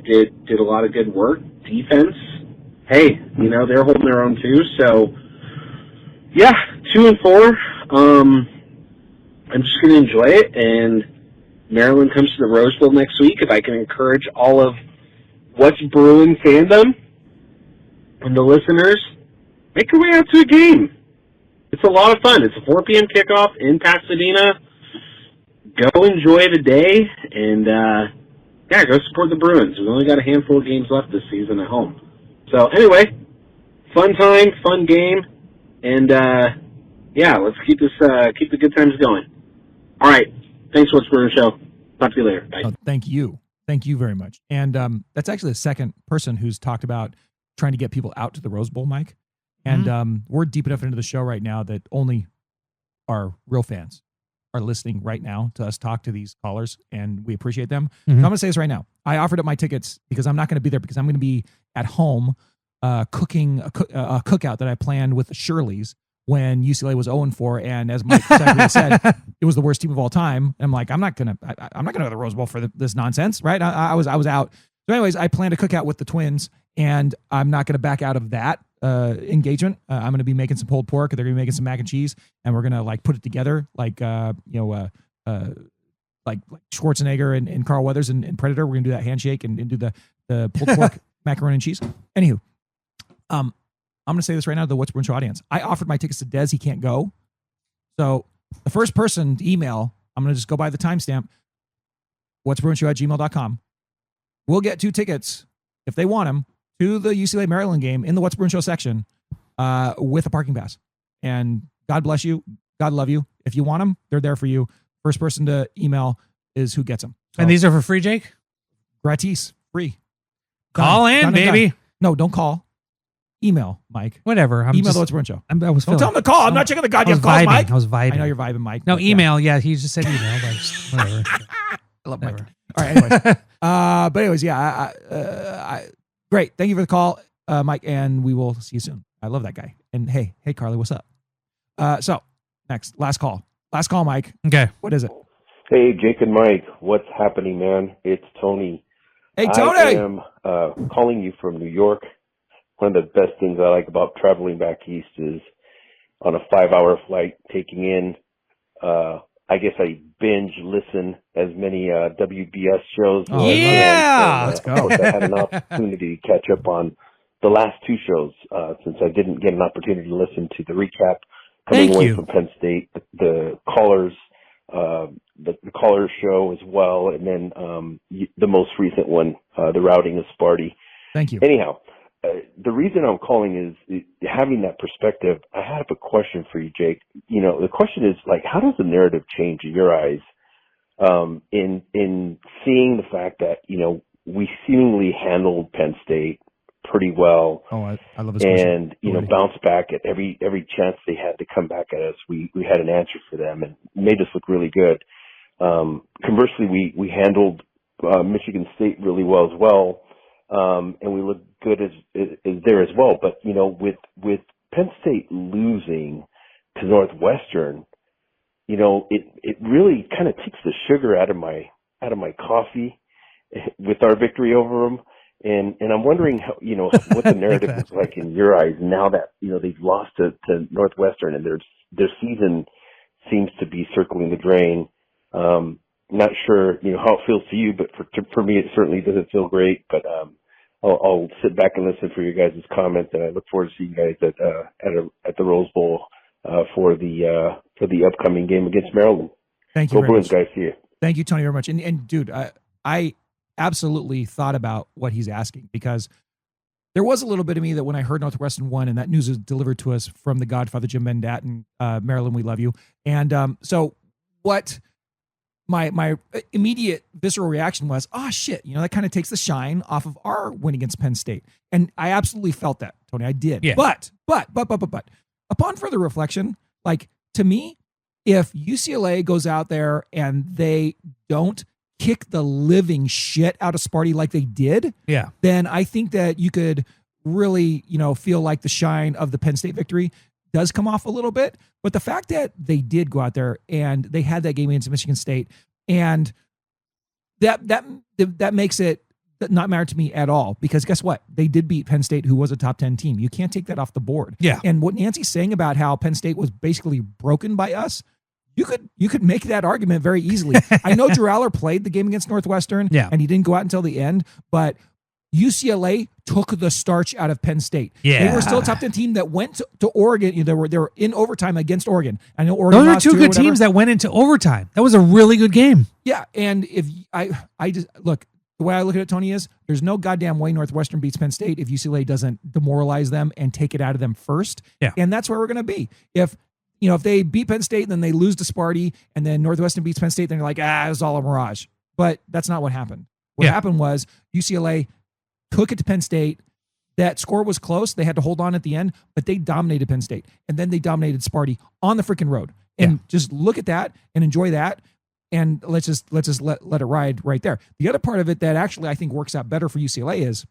did a lot of good work. Defense, hey, they're holding their own too. So, yeah, 2-4. I'm just going to enjoy it. And Maryland comes to the Rose Bowl next week. If I can encourage all of What's Bruin fandom and the listeners, make your way out to a game. It's a lot of fun. It's a 4 p.m. kickoff in Pasadena. Go enjoy the day, and go support the Bruins. We've only got a handful of games left this season at home. So anyway, fun time, fun game, and let's keep the good times going. All right, thanks for What's Bruin Show. Talk to you later. Bye. Oh, thank you very much. And that's actually the second person who's talked about trying to get people out to the Rose Bowl, Mike. And we're deep enough into the show right now that only our real fans are listening right now to us talk to these callers, and we appreciate them. So I'm going to say this right now. I offered up my tickets because I'm not going to be there because I'm going to be at home cooking a cookout that I planned with the Shirleys when UCLA was 0-4, and as Mike said, it was the worst team of all time. And I'm like, I'm not gonna go to the Rose Bowl for this nonsense, right? I was out. So anyways, I planned a cookout with the twins, and I'm not going to back out of that engagement. I'm going to be making some pulled pork. They're going to be making some mac and cheese, and we're going to like put it together like like Schwarzenegger and Carl Weathers and Predator. We're going to do that handshake and do the pulled pork macaroni and cheese. Anywho, I'm going to say this right now to the What's Bruin Show audience. I offered my tickets to Des. He can't go. So the first person to email, I'm going to just go by the timestamp, what'sbruinshow@gmail.com. We'll get 2 tickets, if they want them, to the UCLA Maryland game in the What's Bruin Show section with a parking pass. And God bless you. God love you. If you want them, they're there for you. First person to email is who gets them. So, and these are for free, Jake? Gratis. Free. Call in, baby. No, don't call. Email, Mike. Whatever. Email the What's Bruin Show. Don't tell him to call. I'm not checking the goddamn calls, Mike. I was vibing. I know you're vibing, Mike. No, email. Yeah, he just said email. But just, whatever. I love Mike. All right, anyways. But anyways, yeah. Great. Thank you for the call, Mike, and we will see you soon. I love that guy. And hey, Carly, what's up? So next, last call, Mike. Okay. What is it? Hey, Jake and Mike, what's happening, man? It's Tony. Hey, Tony. I am calling you from New York. One of the best things I like about traveling back east is on a 5-hour flight, taking in, I guess I binge listen as many WBS shows. Yeah, let's go. Of course, I had an opportunity to catch up on the last 2 shows since I didn't get an opportunity to listen to the recap coming away from Penn State, the callers, the caller show as well, and then the most recent one, the routing of Sparty. Thank you. Anyhow, the reason I'm calling is having that perspective. I have a question for you, Jake. You know, the question is like, how does the narrative change in your eyes in seeing the fact that, you know, we seemingly handled Penn State pretty well. Oh, I love this question. And, you know, bounced back at every chance they had to come back at us. We had an answer for them and made us look really good. Conversely, we handled Michigan State really well as well. And we looked good as there as well. But, you know, with Penn State losing to Northwestern, you know, it really kind of takes the sugar out of my coffee with our victory over them. And I'm wondering how, you know, what the narrative is like in your eyes now that, you know, they've lost to Northwestern and their season seems to be circling the drain. Not sure, you know, how it feels to you, but for me, it certainly doesn't feel great. But I'll sit back and listen for your guys' comments, and I look forward to seeing you guys at the Rose Bowl for the upcoming game against Maryland. Thank you. Go Bruins, guys. See you. Thank you, Tony, very much. And dude, I absolutely thought about what he's asking, because there was a little bit of me that when I heard Northwestern won and that news was delivered to us from the Godfather Jim Bendat and Maryland, we love you. And so what my immediate visceral reaction was, oh shit, you know, that kind of takes the shine off of our win against Penn State. And I absolutely felt that, Tony. I did. Yeah. But upon further reflection, like, to me, if UCLA goes out there and they don't kick the living shit out of Sparty like they did, then I think that you could really, you know, feel like the shine of the Penn State victory does come off a little bit. But the fact that they did go out there and they had that game against Michigan State, and that makes it not matter to me at all, because guess what? They did beat Penn State, who was a top 10 team. You can't take that off the board. Yeah. And what Nancy's saying about how Penn State was basically broken by us, you could make that argument very easily. I know Drew Aller played the game against Northwestern, and he didn't go out until the end, but UCLA took the starch out of Penn State. Yeah. They were still a top 10 team that went to Oregon. You know, they were in overtime against Oregon. I know Oregon Those are lost two or good whatever. teams that went into overtime. That was a really good game. Yeah, and if I just look, the way I look at it, Tony, is there's no goddamn way Northwestern beats Penn State if UCLA doesn't demoralize them and take it out of them first. Yeah. And that's where we're going to be. If they beat Penn State and then they lose to Sparty and then Northwestern beats Penn State, then you're like, it was all a mirage. But that's not what happened. What happened was UCLA took it to Penn State. That score was close. They had to hold on at the end, but they dominated Penn State. And then they dominated Sparty on the freaking road. And just look at that and enjoy that. And let's just let it ride right there. The other part of it that actually I think works out better for UCLA is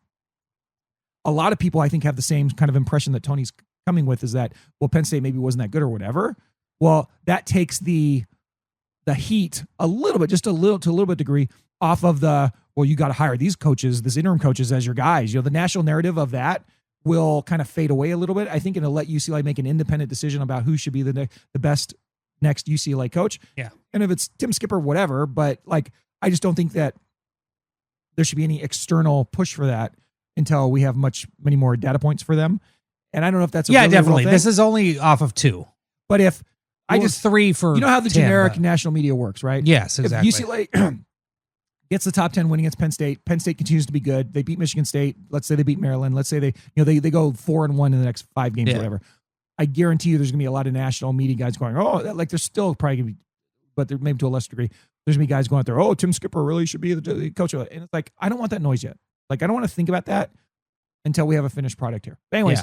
a lot of people I think have the same kind of impression that Tony's coming with, is that, well, Penn State maybe wasn't that good or whatever. Well, that takes the heat a little bit, just a little bit degree off of the, well, you got to hire these coaches, these interim coaches as your guys. The national narrative of that will kind of fade away a little bit. I think it'll let UCLA make an independent decision about who should be the best next UCLA coach. Yeah. And if it's Tim Skipper, whatever, but like, I just don't think that there should be any external push for that until we have many more data points for them. And I don't know if that's a really definitely. real thing. This is only off of 2. But if I just 3 for how the 10, generic but- national media works, right? Yes, exactly. If UCLA gets the top 10 win against Penn State continues to be good. They beat Michigan State. Let's say they beat Maryland. Let's say they go 4-1 in the next 5 games, whatever. I guarantee you there's going to be a lot of national media guys going, there's still probably going to be, but there maybe to a lesser degree, there's going to be guys going out there, Tim Skipper really should be the coach. And it's like, I don't want that noise yet. Like, I don't want to think about that until we have a finished product here. But anyways,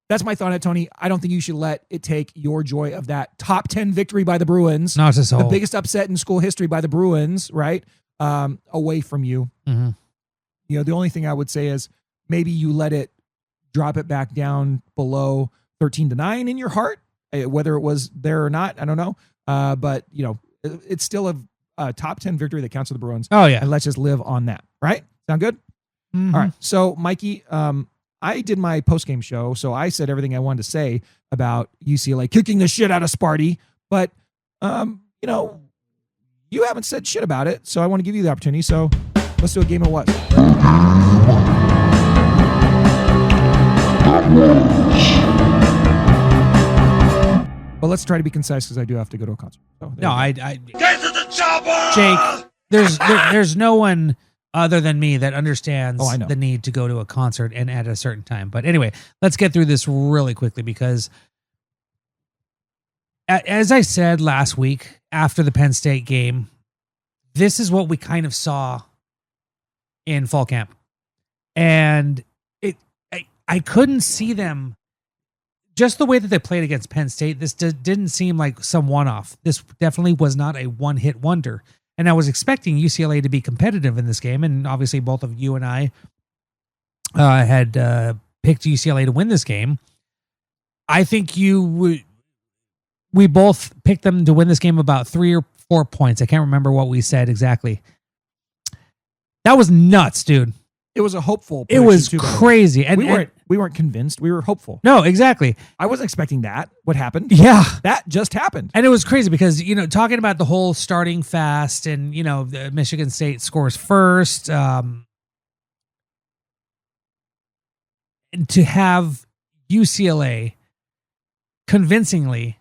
that's my thought on it, Tony. I don't think you should let it take your joy of that top 10 victory by the Bruins. Not just the biggest upset in school history by the Bruins, right? Away from you. Mm-hmm. The only thing I would say is maybe you let it drop it back down below 13-9 in your heart, whether it was there or not, I don't know. But it's still a top 10 victory that counts for the Bruins. Oh yeah. And let's just live on that. Right? Sound good? Mm-hmm. All right. So Mikey, I did my post-game show, so I said everything I wanted to say about UCLA kicking the shit out of Sparty, but you haven't said shit about it, so I want to give you the opportunity. So let's do a game of what? But let's try to be concise because I do have to go to a concert. So No, I Get to the chopper! Jake, there's no one other than me that understands I know. the need to go to a concert and at a certain time. But anyway, let's get through this really quickly because as I said last week after the Penn State game, this is what we kind of saw in fall camp. And I couldn't see them just the way that they played against Penn State. This didn't seem like some one-off. This definitely was not a one-hit wonder. And I was expecting UCLA to be competitive in this game. And obviously both of you and I had picked UCLA to win this game. I think we both picked them to win this game about 3 or 4 points. I can't remember what we said exactly. That was nuts, dude. It was a hopeful. It was crazy. And we weren't convinced. We were hopeful. No, exactly. I wasn't expecting that. What happened? Yeah. That just happened. And it was crazy because, talking about the whole starting fast and, the Michigan State scores first. And to have UCLA convincingly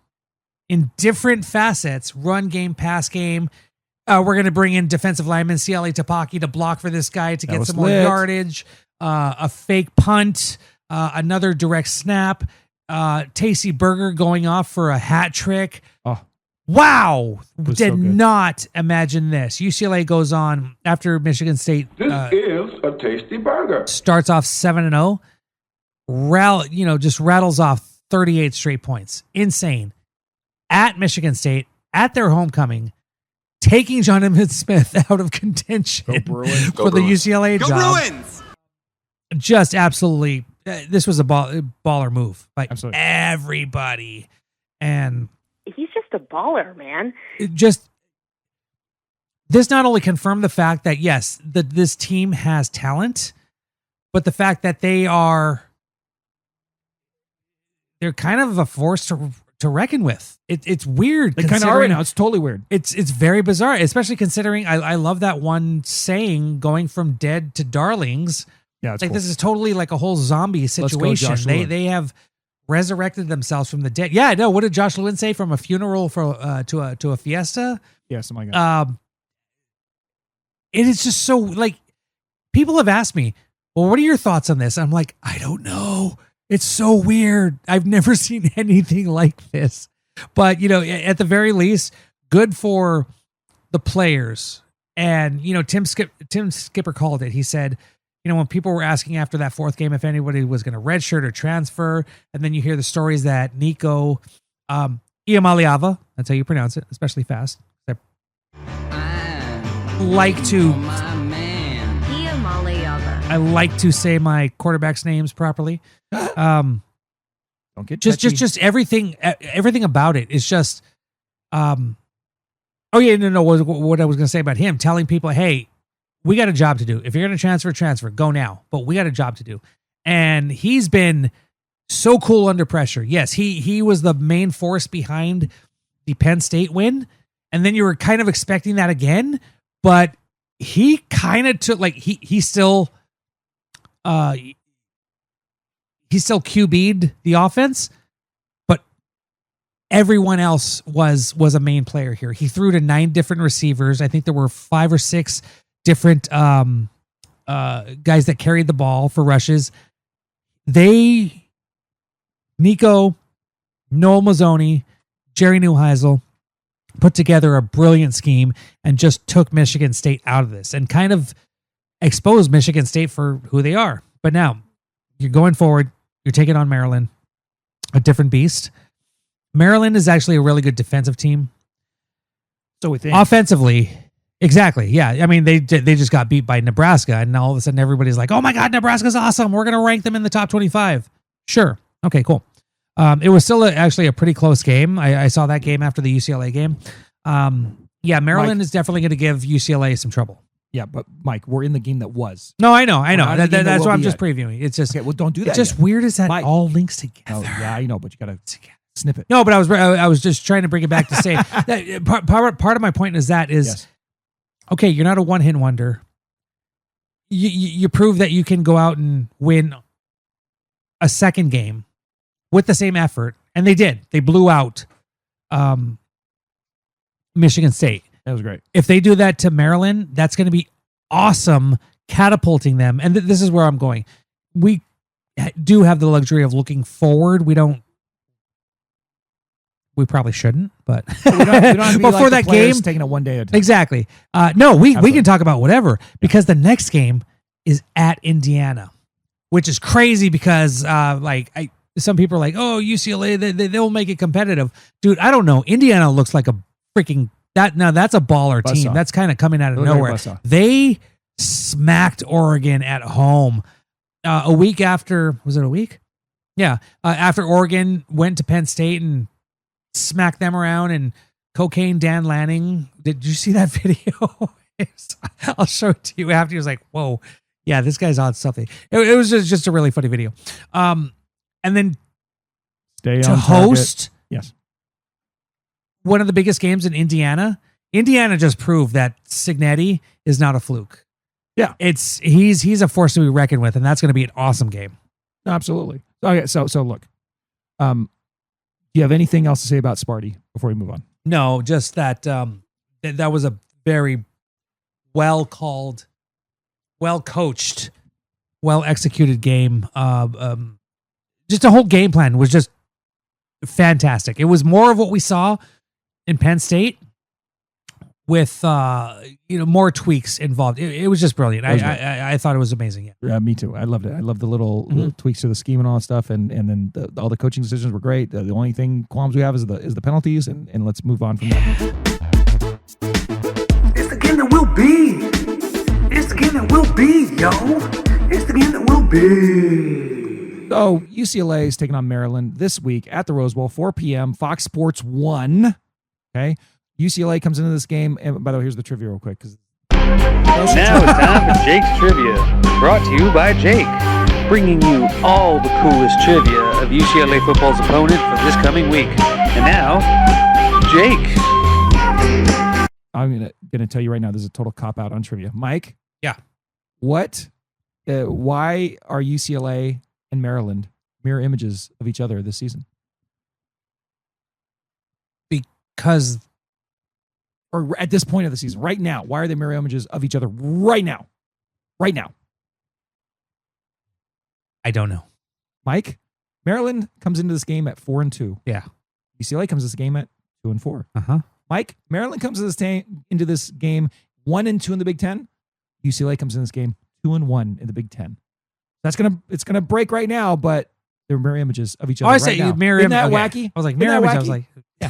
in different facets, run game, pass game. We're going to bring in defensive lineman CLA Tapaki to block for this guy to get some more yardage. A fake punt, another direct snap. Tacey Berger going off for a hat trick. Oh, wow. Did so not imagine this. UCLA goes on after Michigan State. This is a tasty burger. Starts off 7-0. Just rattles off 38 straight points. Insane. At Michigan State, at their homecoming, taking Jonathan Smith out of contention for the UCLA job. Go Bruins! Just absolutely, this was a baller move by Absolutely. Everybody. And he's just a baller, man. This not only confirmed the fact that, yes, this team has talent, but the fact that they're kind of a force to reckon with. It's weird. They kind of are right now. It's totally weird. It's very bizarre, especially considering I love that one saying, going from dead to darlings. Yeah, it's like cool. This is totally like a whole zombie situation. Josh Lewin. They have resurrected themselves from the dead. Yeah, I know. What did Josh Lewin say? From a funeral to a fiesta? Yeah, something like that. It is just so, like, people have asked me, well, what are your thoughts on this? I'm like, I don't know. It's so weird. I've never seen anything like this. But, at the very least, good for the players. And, Tim Skipper called it. He said, when people were asking after that fourth game if anybody was going to redshirt or transfer, and then you hear the stories that Nico Iamaleava, that's how you pronounce it, especially fast. I like to say my quarterbacks' names properly. Don't get just everything about it is just. What I was going to say about him, telling people, hey, we got a job to do. If you're going to transfer, go now. But we got a job to do. And he's been so cool under pressure. Yes, he was the main force behind the Penn State win. And then you were kind of expecting that again. But he kind of took, like, he still QB'd the offense. But everyone else was a main player here. He threw to 9 different receivers. I think there were 5 or 6 different guys that carried the ball for rushes. Nico, Noel Mazzoni, Jerry Neuheisel put together a brilliant scheme and just took Michigan State out of this and kind of exposed Michigan State for who they are. But now you're going forward. You're taking on Maryland, a different beast. Maryland is actually a really good defensive team. So we think. Offensively, exactly. Yeah. I mean, they just got beat by Nebraska, and now all of a sudden everybody's like, oh my God, Nebraska's awesome. We're going to rank them in the top 25. Sure. Okay, cool. It was still actually a pretty close game. I saw that game after the UCLA game. Yeah, Maryland is definitely going to give UCLA some trouble. Yeah, but Mike, we're in the game that was. No, I know. That's why I'm just previewing. It's just okay. Well, don't do that. It's just yet. Weird as that Mike. all links together. Oh, yeah, I know, but you got to snip it. No, but I was just trying to bring it back to say that part of my point is yes. Okay, you're not a one-hit wonder. You prove that you can go out and win a second game with the same effort, and they did. They blew out Michigan State. That was great. If they do that to Maryland, that's going to be awesome, catapulting them. And this is where I'm going. We do have the luxury of looking forward. We probably shouldn't, but we don't have to be but like for the that players game, taking it one day at a time. Exactly. No, we can talk about whatever because the next game is at Indiana, which is crazy because some people are like, oh, UCLA, they'll make it competitive. Dude, I don't know. Indiana looks like a freaking that's a baller team. Buzzsaw. That's kind of coming out of nowhere. They smacked Oregon at home a week after. Was it a week? Yeah, after Oregon went to Penn State and smacked them around, and Cocaine Dan Lanning. Did you see that video? I'll show it to you after. He was like, "Whoa, yeah, this guy's on something." It was just a really funny video. And then to host, yes, one of the biggest games in Indiana. Indiana just proved that Cignetti is not a fluke. Yeah, he's a force to be reckoned with, and that's going to be an awesome game. Absolutely. Okay, so look, do you have anything else to say about Sparty before we move on? No, just that that was a very well called, well coached, well executed game. Just a whole game plan was just fantastic. It was more of what we saw in Penn State with more tweaks involved. It was just brilliant. I thought it was amazing. Yeah, me too. I loved it. I loved the little tweaks to the scheme and all that stuff, and then all the coaching decisions were great. The only qualms we have is the penalties, and let's move on from that. It's the game that will be. It's the game that will be, yo. It's the game that will be. So UCLA is taking on Maryland this week at the Rose Bowl, 4 p.m. Fox Sports 1. Okay. UCLA comes into this game, and by the way, here's the trivia real quick. Now it's time for Jake's Trivia, brought to you by Jake, bringing you all the coolest trivia of UCLA football's opponent for this coming week. And now, Jake. I'm gonna tell you right now, there's a total cop-out on trivia. Mike? Yeah. Why are UCLA and Maryland mirror images of each other this season? Because... Or at this point of the season, right now, why are they mirror images of each other right now? Right now. I don't know. Mike, Maryland comes into this game at 4-2. Yeah. UCLA comes to this game at 2-4. Uh-huh. Mike, Maryland comes into this game 1-2 in the Big Ten. UCLA comes in this game 2-1 in the Big Ten. It's gonna break right now, but they're mirror images of each other. Oh, I right say now. mirror Isn't that okay. wacky? I was like mirror image. I was like, yeah,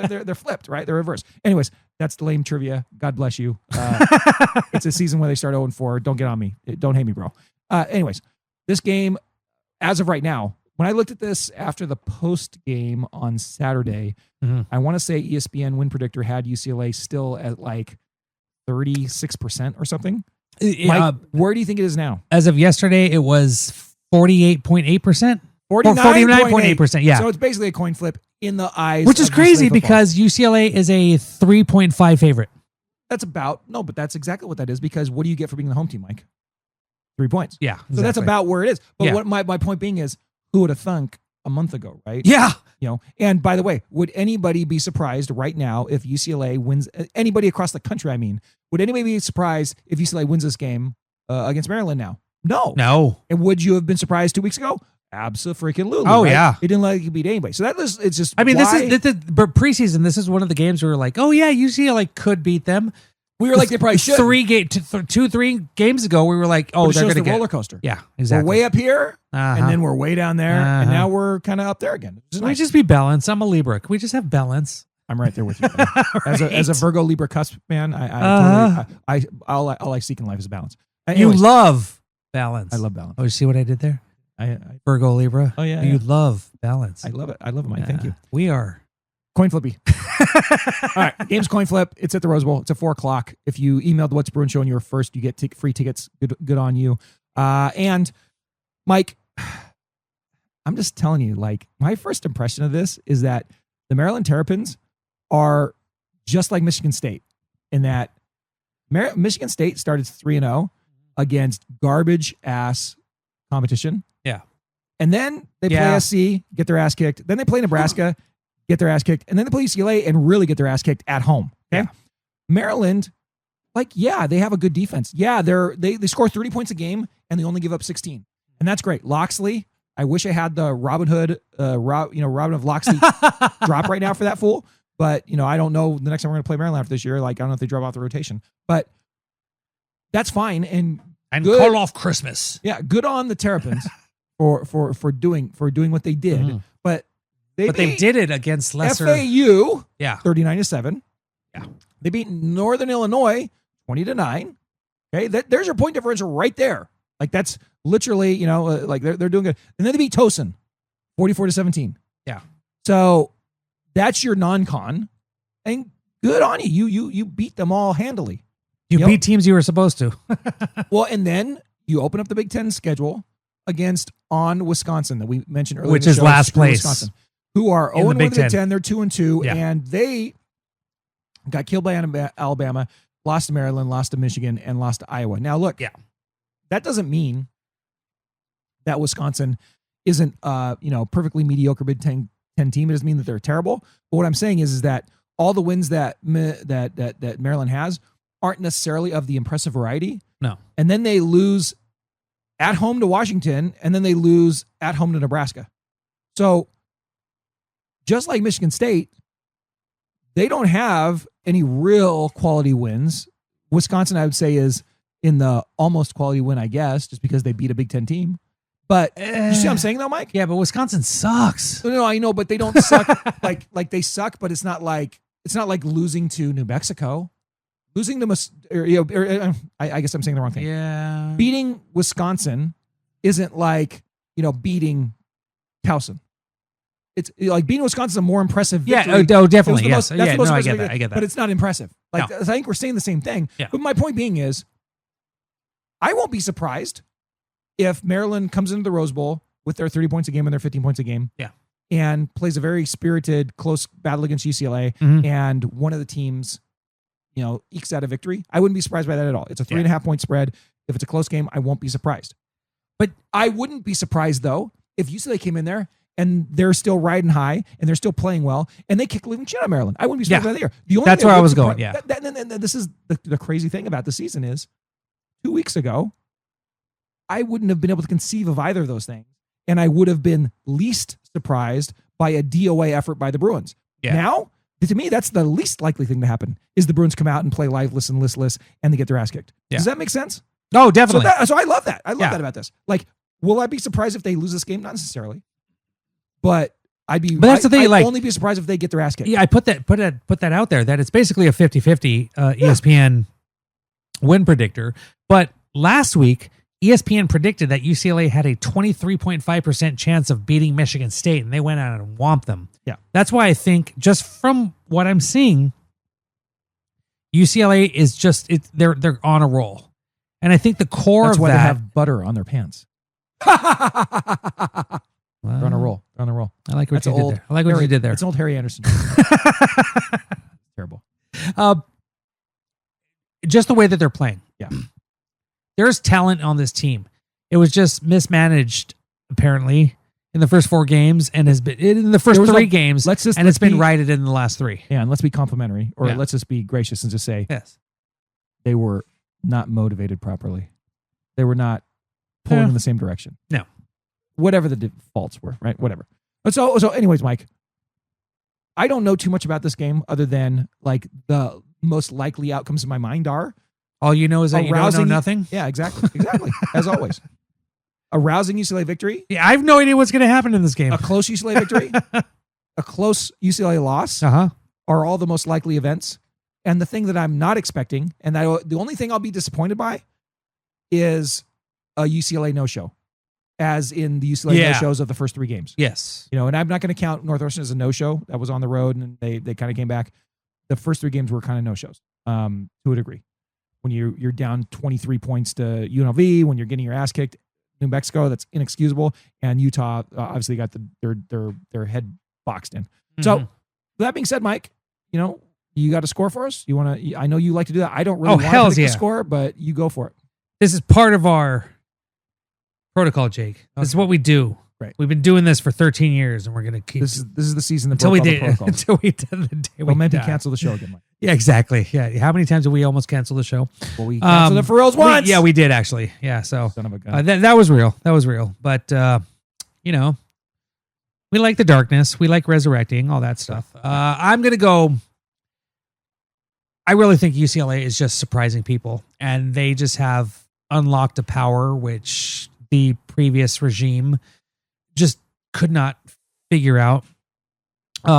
they're flipped, right? They're reversed. Anyways, that's the lame trivia. God bless you. It's a season where they start 0-4. Don't get on me. Don't hate me, bro. Anyways, this game, as of right now, when I looked at this after the post game on Saturday, I want to say ESPN Win Predictor had UCLA still at like 36% or something. Mike, where do you think it is now? As of yesterday, it was 48.8%. 49.8%. Yeah. So it's basically a coin flip in the eyes, which is of crazy UCLA football. because UCLA is a 3.5 favorite. But that's exactly what that is, because what do you get for being the home team, Mike? 3 points. Yeah. So that's exactly. about where it is. But Yeah. what my point being is, who would have thunk a month ago, right? Yeah. And by the way, would anybody be surprised right now if UCLA wins, anybody across the country, I mean, would anybody be surprised if UCLA wins this game against Maryland now? No. And would you have been surprised 2 weeks ago? Absolutely. Oh, right? yeah. It didn't let you beat anybody. So it's just, I mean, why? this is preseason. This is one of the games where we're like, oh yeah, UCLA could beat them. We were like, they probably should. 3 games ago, we were like, oh, But it they're shows going to the get roller coaster. Yeah, exactly. We're way up here, Uh-huh. and then we're way down there, and Uh-huh. now we're kind of up there again. Which is Can we nice. just be balanced? I'm a Libra. Can we just have balance? I'm right there with you. As a Virgo Libra cusp man, all I seek in life is balance. Anyways, You love balance. I love balance. Oh, you see what I did there? I Virgo Libra. Oh, yeah, You yeah. love balance. I love it. I love it, Mike. Thank you. We are. Coin flippy. All right, game's coin flip. It's at the Rose Bowl. It's at 4:00. If you emailed the What's Bruin Show and you were first, you get free tickets. Good on you. And Mike, I'm just telling you, like, my first impression of this is that the Maryland Terrapins are just like Michigan State in that Michigan State started 3-0 against garbage ass competition. Yeah. And then they play Yeah. SC, get their ass kicked. Then they play Nebraska, get their ass kicked. And then they play UCLA and really get their ass kicked at home. Okay. Yeah. Maryland, they have a good defense. Yeah, they score 30 points a game and they only give up 16. And that's great. Loxley, I wish I had the Robin Hood of Loxley drop right now for that fool. But, I don't know the next time we're going to play Maryland after this year. Like, I don't know if they drop off the rotation. But that's fine. And good, call off Christmas. Yeah, good on the Terrapins for doing what they did. Mhm. But they did it against lesser FAU. Yeah. 39-7. Yeah. They beat Northern Illinois 20-9. Okay, there's your point differential right there. Like, that's literally, like they're doing good. And then they beat Towson 44-17. Yeah. So that's your non-con, and good on you. You beat them all handily. You beat teams you were supposed to. Well, and then you open up the Big Ten schedule against Wisconsin that we mentioned earlier, Which in the is show, last place. Wisconsin, who are In the 0-1 Big in the Big Ten. Ten. They're 2-2, Yeah. and they got killed by Alabama, lost to Maryland, lost to Michigan, and lost to Iowa. Now, look, that doesn't mean that Wisconsin isn't perfectly mediocre Big Ten team. It doesn't mean that they're terrible. But what I'm saying is that all the wins that Maryland has aren't necessarily of the impressive variety. No. And then they lose at home to Washington, and then they lose at home to Nebraska. So just like Michigan State, they don't have any real quality wins. Wisconsin, I would say, is in the almost quality win, I guess, just because they beat a Big Ten team. But you see what I'm saying, though, Mike? Yeah, but Wisconsin sucks. No, I know, but they don't suck. like they suck, but it's not like losing to New Mexico, losing to I guess I'm saying the wrong thing. Yeah, beating Wisconsin isn't like beating Towson. It's like beating Wisconsin is a more impressive victory. Yeah, definitely. Yes. That's the most I impressive get that. I get that. But it's not impressive. Like, I think we're saying the same thing. Yeah. But my point being is, I won't be surprised if Maryland comes into the Rose Bowl with their 30 points a game and their 15 points a game. Yeah. And plays a very spirited, close battle against UCLA, Mhm. and one of the teams, ekes out a victory. I wouldn't be surprised by that at all. It's a 3.5 point spread. If it's a close game, I won't be surprised. But I wouldn't be surprised, though, if UCLA came in there and they're still riding high and they're still playing well and they kick living shit out of Maryland. I wouldn't be surprised by that either. The only That's thing where I would was surpri- going, yeah. This is the crazy thing about the season is 2 weeks ago, I wouldn't have been able to conceive of either of those things. And I would have been least surprised by a DOA effort by the Bruins. Yeah. Now, to me, that's the least likely thing to happen is the Bruins come out and play lifeless and listless and they get their ass kicked. Yeah. Does that make sense? Oh, definitely. So I love that. I love that about this. Like, will I be surprised if they lose this game? Not necessarily. But I'd be. But that's the thing, I'd like- only be surprised if they get their ass kicked. Yeah, I put that out there that it's basically a 50-50 ESPN win predictor. But last week, ESPN predicted that UCLA had a 23.5% chance of beating Michigan State, and they went out and whomped them. Yeah. That's why I think, just from what I'm seeing, UCLA is just they're on a roll, and I think the core That's of why that they have butter on their pants. They're on a roll. They're on a roll. I like what That's you did old there. I like what Harry- you did there. It's old Harry Anderson. Terrible. Just the way that they're playing. Yeah. There's talent on this team. It was just mismanaged, apparently, in the first 4 games, and has been in the first 3 games. It's been righted in the last 3. Yeah, and let's be complimentary, or Yeah. let's just be gracious and just say, yes, they were not motivated properly. They were not pulling in the same direction. No. Whatever the faults were, right? Whatever. But so anyways, Mike, I don't know too much about this game other than like the most likely outcomes in my mind are. All you know is that you don't know nothing? Yeah, exactly. Exactly. As always. A rousing UCLA victory. Yeah, I have no idea what's going to happen in this game. A close UCLA victory. A close UCLA loss. Uh-huh. Are all the most likely events. And the thing that I'm not expecting, and the only thing I'll be disappointed by is a UCLA no-show, as in the UCLA no-shows of the first 3 games. Yes. You know, and I'm not going to count Northwestern as a no-show. That was on the road, and they kind of came back. The first 3 games were kind of no-shows to a degree. When you're down 23 points to UNLV, when you're getting your ass kicked, New Mexico, that's inexcusable, and Utah obviously got their head boxed in. Mm-hmm. So that being said, Mike, you know, you got a score for us? You want to? I know you like to do that. I don't really want to pick the score, but you go for it. This is part of our protocol, Jake. This is what we do. Right. We've been doing this for 13 years, and we're going to keep. This is the season that until we broke all the did protocols. until we did the day we Well, maybe died. cancel the show again, Mike. Yeah, exactly. Yeah. How many times did we almost cancel the show? Well, we canceled it for reals once. Yeah, we did actually. Yeah. So Son of a gun. that was real. That was real. But you know, we like the darkness. We like resurrecting all that stuff. I'm gonna go. I really think UCLA is just surprising people, and they just have unlocked a power which the previous regime just could not figure out.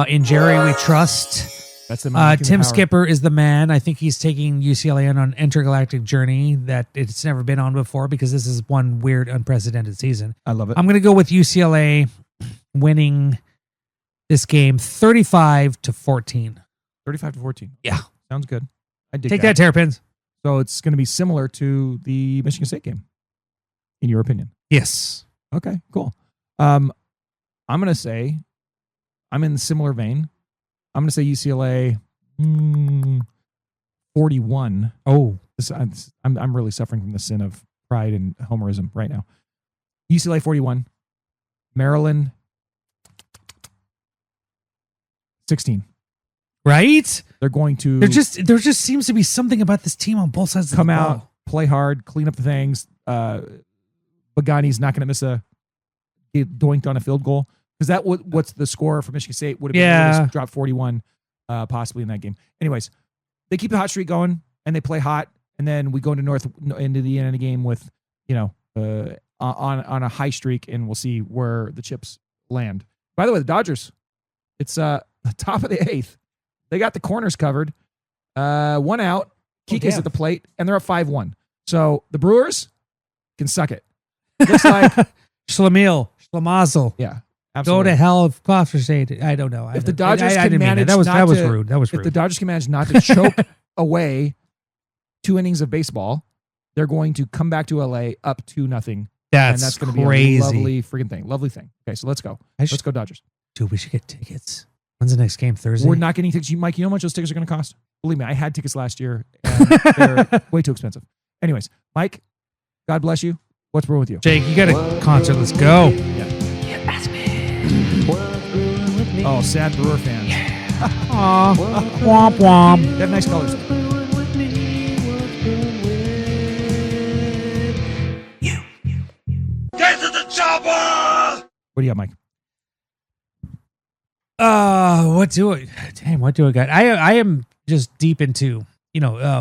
In Jerry, we trust. That's the man Tim power. Skipper is the man. I think he's taking UCLA on an intergalactic journey that it's never been on before, because this is one weird, unprecedented season. I love it. I'm going to go with UCLA winning this game 35-14. 35-14. Yeah. Sounds good. I dig Take that, Terrapins. So it's going to be similar to the Michigan State game, in your opinion? Yes. Okay, cool. I'm going to say, I'm in a similar vein. I'm going to say UCLA 41. Oh. I'm really suffering from the sin of pride and homerism right now. UCLA 41. Maryland 16. Right? They're going to There just seems to be something about this team on both sides of come the out, ball. play hard, clean up the things. Pagani's not going to miss get doinked on a field goal, because that what's the score for Michigan State would have been. Yeah. They dropped 41 possibly in that game. Anyways, they keep the hot streak going and they play hot, and then we go into the end of the game with, you know, on a high streak, and we'll see where the chips land. By the way, the Dodgers, it's the top of the 8th. They got the corners covered. 1 out. Kika's at the plate, and they're up 5-1. So the Brewers can suck it. Looks like Schlemazel. Yeah, Go absolutely. to hell of Foster State. I don't know. If the Dodgers can didn't mean manage, that was not to- rude. That was rude. If the Dodgers can manage not to choke away 2 innings of baseball, they're going to come back to LA up 2-0. And that's going to be crazy. a lovely freaking thing. Lovely thing. Okay, so let's go. Let's go Dodgers. Dude, we should get tickets. When's the next game? Thursday? We're not getting tickets. Mike, you know how much those tickets are going to cost? Believe me, I had tickets last year, and they're way too expensive. Anyways, Mike, God bless you. What's wrong with you? Jake, you got a concert. Let's go. Yeah. Oh, sad Brewer fans. Aw. Womp womp. They have nice colors. Get to the chopper! What do you got, Mike? What do I got? I am just deep into,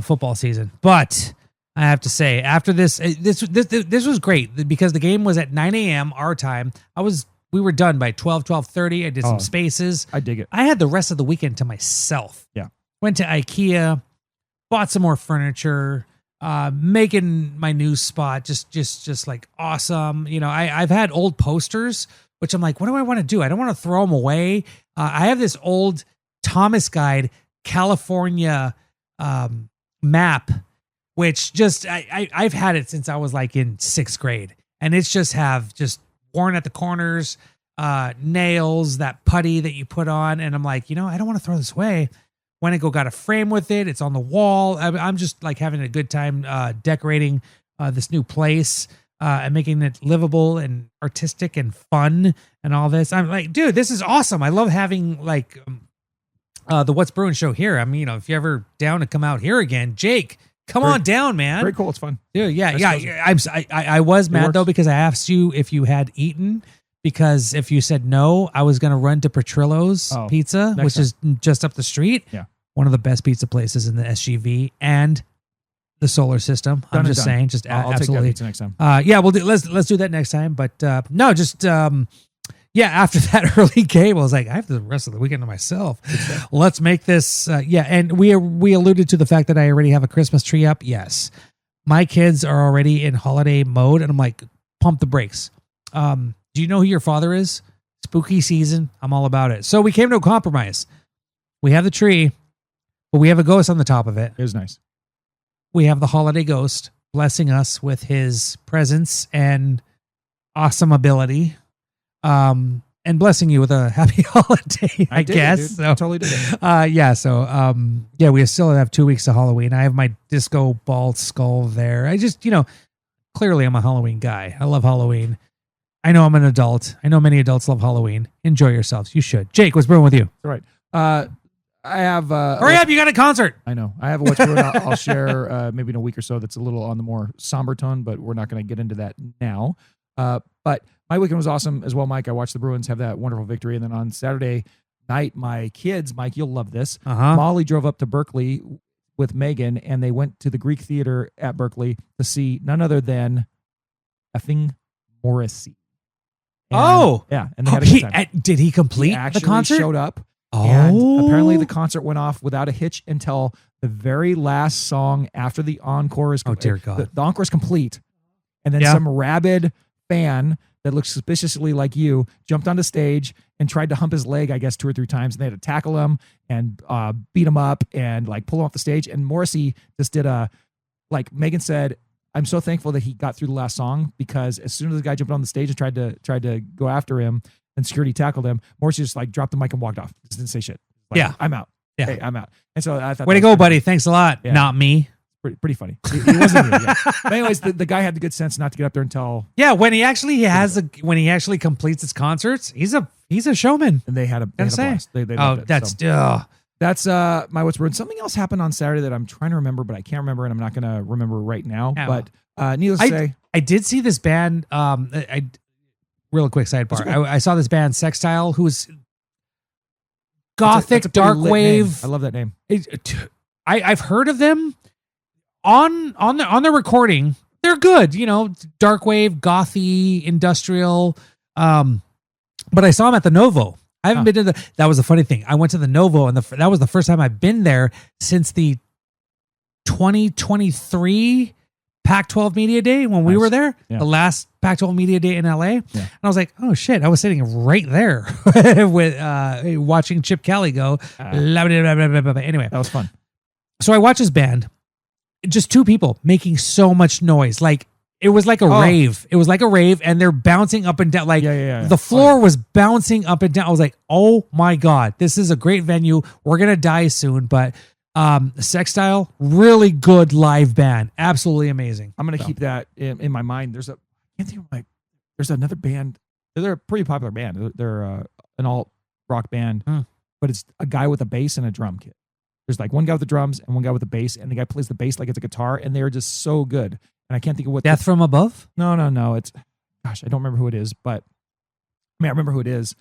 football season, but I have to say, after this was great because the game was at 9 a.m. our time. We were done by 12:30. I did some spaces. I dig it. I had the rest of the weekend to myself. Yeah. Went to IKEA, bought some more furniture, making my new spot just like awesome. I've had old posters, which I'm like, what do I want to do? I don't want to throw them away. I have this old Thomas Guide California map, which just I've had it since I was like in 6th grade, and it's just worn at the corners, nails, that putty that you put on, and I'm like, I don't want to throw this away. Went and got a frame with it. It's on the wall. I'm just like having a good time decorating this new place and making it livable and artistic and fun and all this. I'm like, dude, this is awesome. I love having like the What's Bruin show here. I mean, if you're ever down to come out here again, Jake, come on down, man. Very cool. It's fun. Dude, I was mad though because I asked you if you had eaten. Because if you said no, I was going to run to Petrillo's Pizza, which is just up the street. Yeah. One of the best pizza places in the SGV and the solar system. I'm just saying, just I'll absolutely. take that pizza next time. Let's do that next time. But no, just after that early game, I was like, I have the rest of the weekend to myself. Let's make this. And we alluded to the fact that I already have a Christmas tree up. Yes, my kids are already in holiday mode, and I'm like, pump the brakes. Do you know who your father is? Spooky season. I'm all about it. So we came to a compromise. We have the tree, but we have a ghost on the top of it. It was nice. We have the holiday ghost blessing us with his presence and awesome ability. And blessing you with a happy holiday, I guess. So, I totally did it. We still have 2 weeks to Halloween. I have my disco ball skull there. I just, clearly I'm a Halloween guy. I love Halloween. I know I'm an adult. I know many adults love Halloween. Enjoy yourselves. You should. Jake, what's brewing with you? All right. I have... Hurry up, you got a concert. I know. I have a What's Brewing I'll share maybe in a week or so that's a little on the more somber tone, but we're not going to get into that now. But my weekend was awesome as well, Mike. I watched the Bruins have that wonderful victory. And then on Saturday night, my kids, Mike, you'll love this. Molly drove up to Berkeley with Megan, and they went to the Greek Theater at Berkeley to see none other than effing Morrissey. And, yeah, and they had a good time. Did he complete the concert? Showed up, and apparently the concert went off without a hitch until the very last song after the encore is. Oh dear God! The encore is complete, and then some rabid fan that looks suspiciously like you jumped onto stage and tried to hump his leg, I guess 2 or 3 times, and they had to tackle him and beat him up and like pull him off the stage. And Morrissey just did like Megan said, I'm so thankful that he got through the last song, because as soon as the guy jumped on the stage and tried to go after him and security tackled him, Morrissey just like dropped the mic and walked off. Just didn't say shit. Like, I'm out. Yeah. Hey, I'm out. And so I thought, way to go, buddy. Thanks a lot. Yeah. Not me. Pretty funny. He wasn't here yet. But anyways, the guy had the good sense not to get up there until when he actually completes his concerts, he's a showman. And they had a blast. They that's my What's Brewing. Something else happened on Saturday that I'm trying to remember, but I can't remember, and I'm not going to remember right now. Yeah. But needless to say, I did see this band. Real quick sidebar. I saw this band Sextile, who's gothic dark wave. I love that name. I've heard of them on their recording. They're good, dark wave, gothy, industrial. But I saw them at the Novo. I haven't been to that was the funny thing. I went to the Novo, and that was the first time I've been there since the 2023 Pac-12 Media Day when we were there, the last Pac-12 Media Day in LA. And I was like, oh shit, I was sitting right there with watching Chip Kelly go. Anyway, that was fun. So I watched this band, just 2 people making so much noise. Like, it was like a rave. It was like a rave, and they're bouncing up and down. Like, the floor was bouncing up and down. I was like, oh my God, this is a great venue. We're going to die soon. But Sextile, really good live band. Absolutely amazing. I'm going to keep that in my mind. There's another band. They're a pretty popular band. They're an alt rock band, but it's a guy with a bass and a drum kit. There's like one guy with the drums and one guy with the bass, and the guy plays the bass like it's a guitar, and they're just so good. And I can't think of what. Death from Above? No. It's, gosh, I don't remember who it is, but I remember who it is.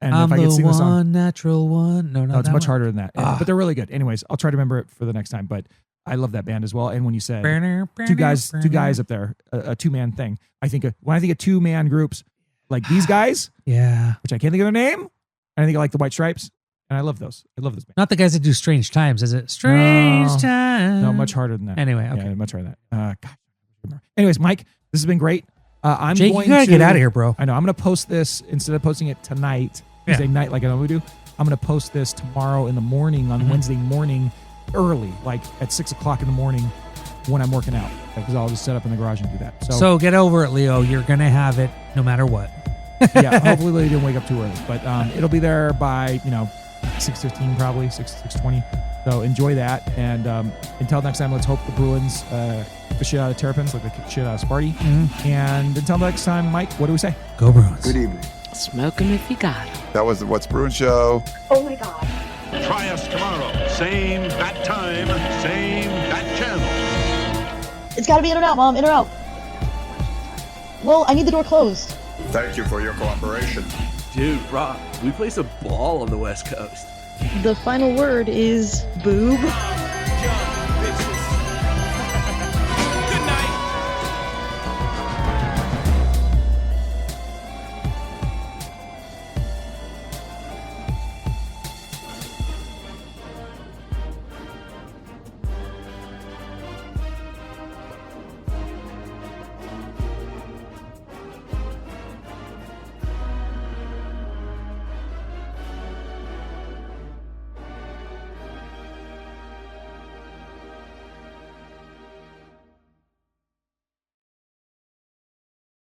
And I'm if I could sing the song, one natural one. No, it's much harder than that. But they're really good. Anyways, I'll try to remember it for the next time. But I love that band as well. And when you said two guys up there, a 2-man thing, I think when I think of 2-man groups like these guys, which I can't think of their name, I think I like the White Stripes. And I love those. I love those bands. Not the guys that do Strange Times, is it? Strange Times. No, much harder than that. Anyway, okay. Yeah, much harder than that. God. Anyways, Mike, this has been great. Jake, you gotta get out of here, bro. I know. I'm going to post this, instead of posting it tonight, Tuesday night like I normally do, I'm going to post this tomorrow in the morning on Wednesday morning early, like at 6 o'clock in the morning when I'm working out, because I'll just set up in the garage and do that. So get over it, Leo. You're going to have it no matter what. Yeah, hopefully Leo didn't wake up too early, but it'll be there by 6:15 probably, 6:20. So enjoy that, and until next time, let's hope the Bruins kick the shit out of Terrapins like they kick shit out of Sparty. Mm-hmm. And until next time, Mike, what do we say? Go Bruins. Good evening. Smoke 'em if you got 'em. That was the What's Bruin Show. Oh my God. Try us tomorrow. Same bat time, same bat channel. It's got to be in or out, Mom. In or out. Well, I need the door closed. Thank you for your cooperation. Dude, Rock, we play some ball on the West Coast. The final word is boob.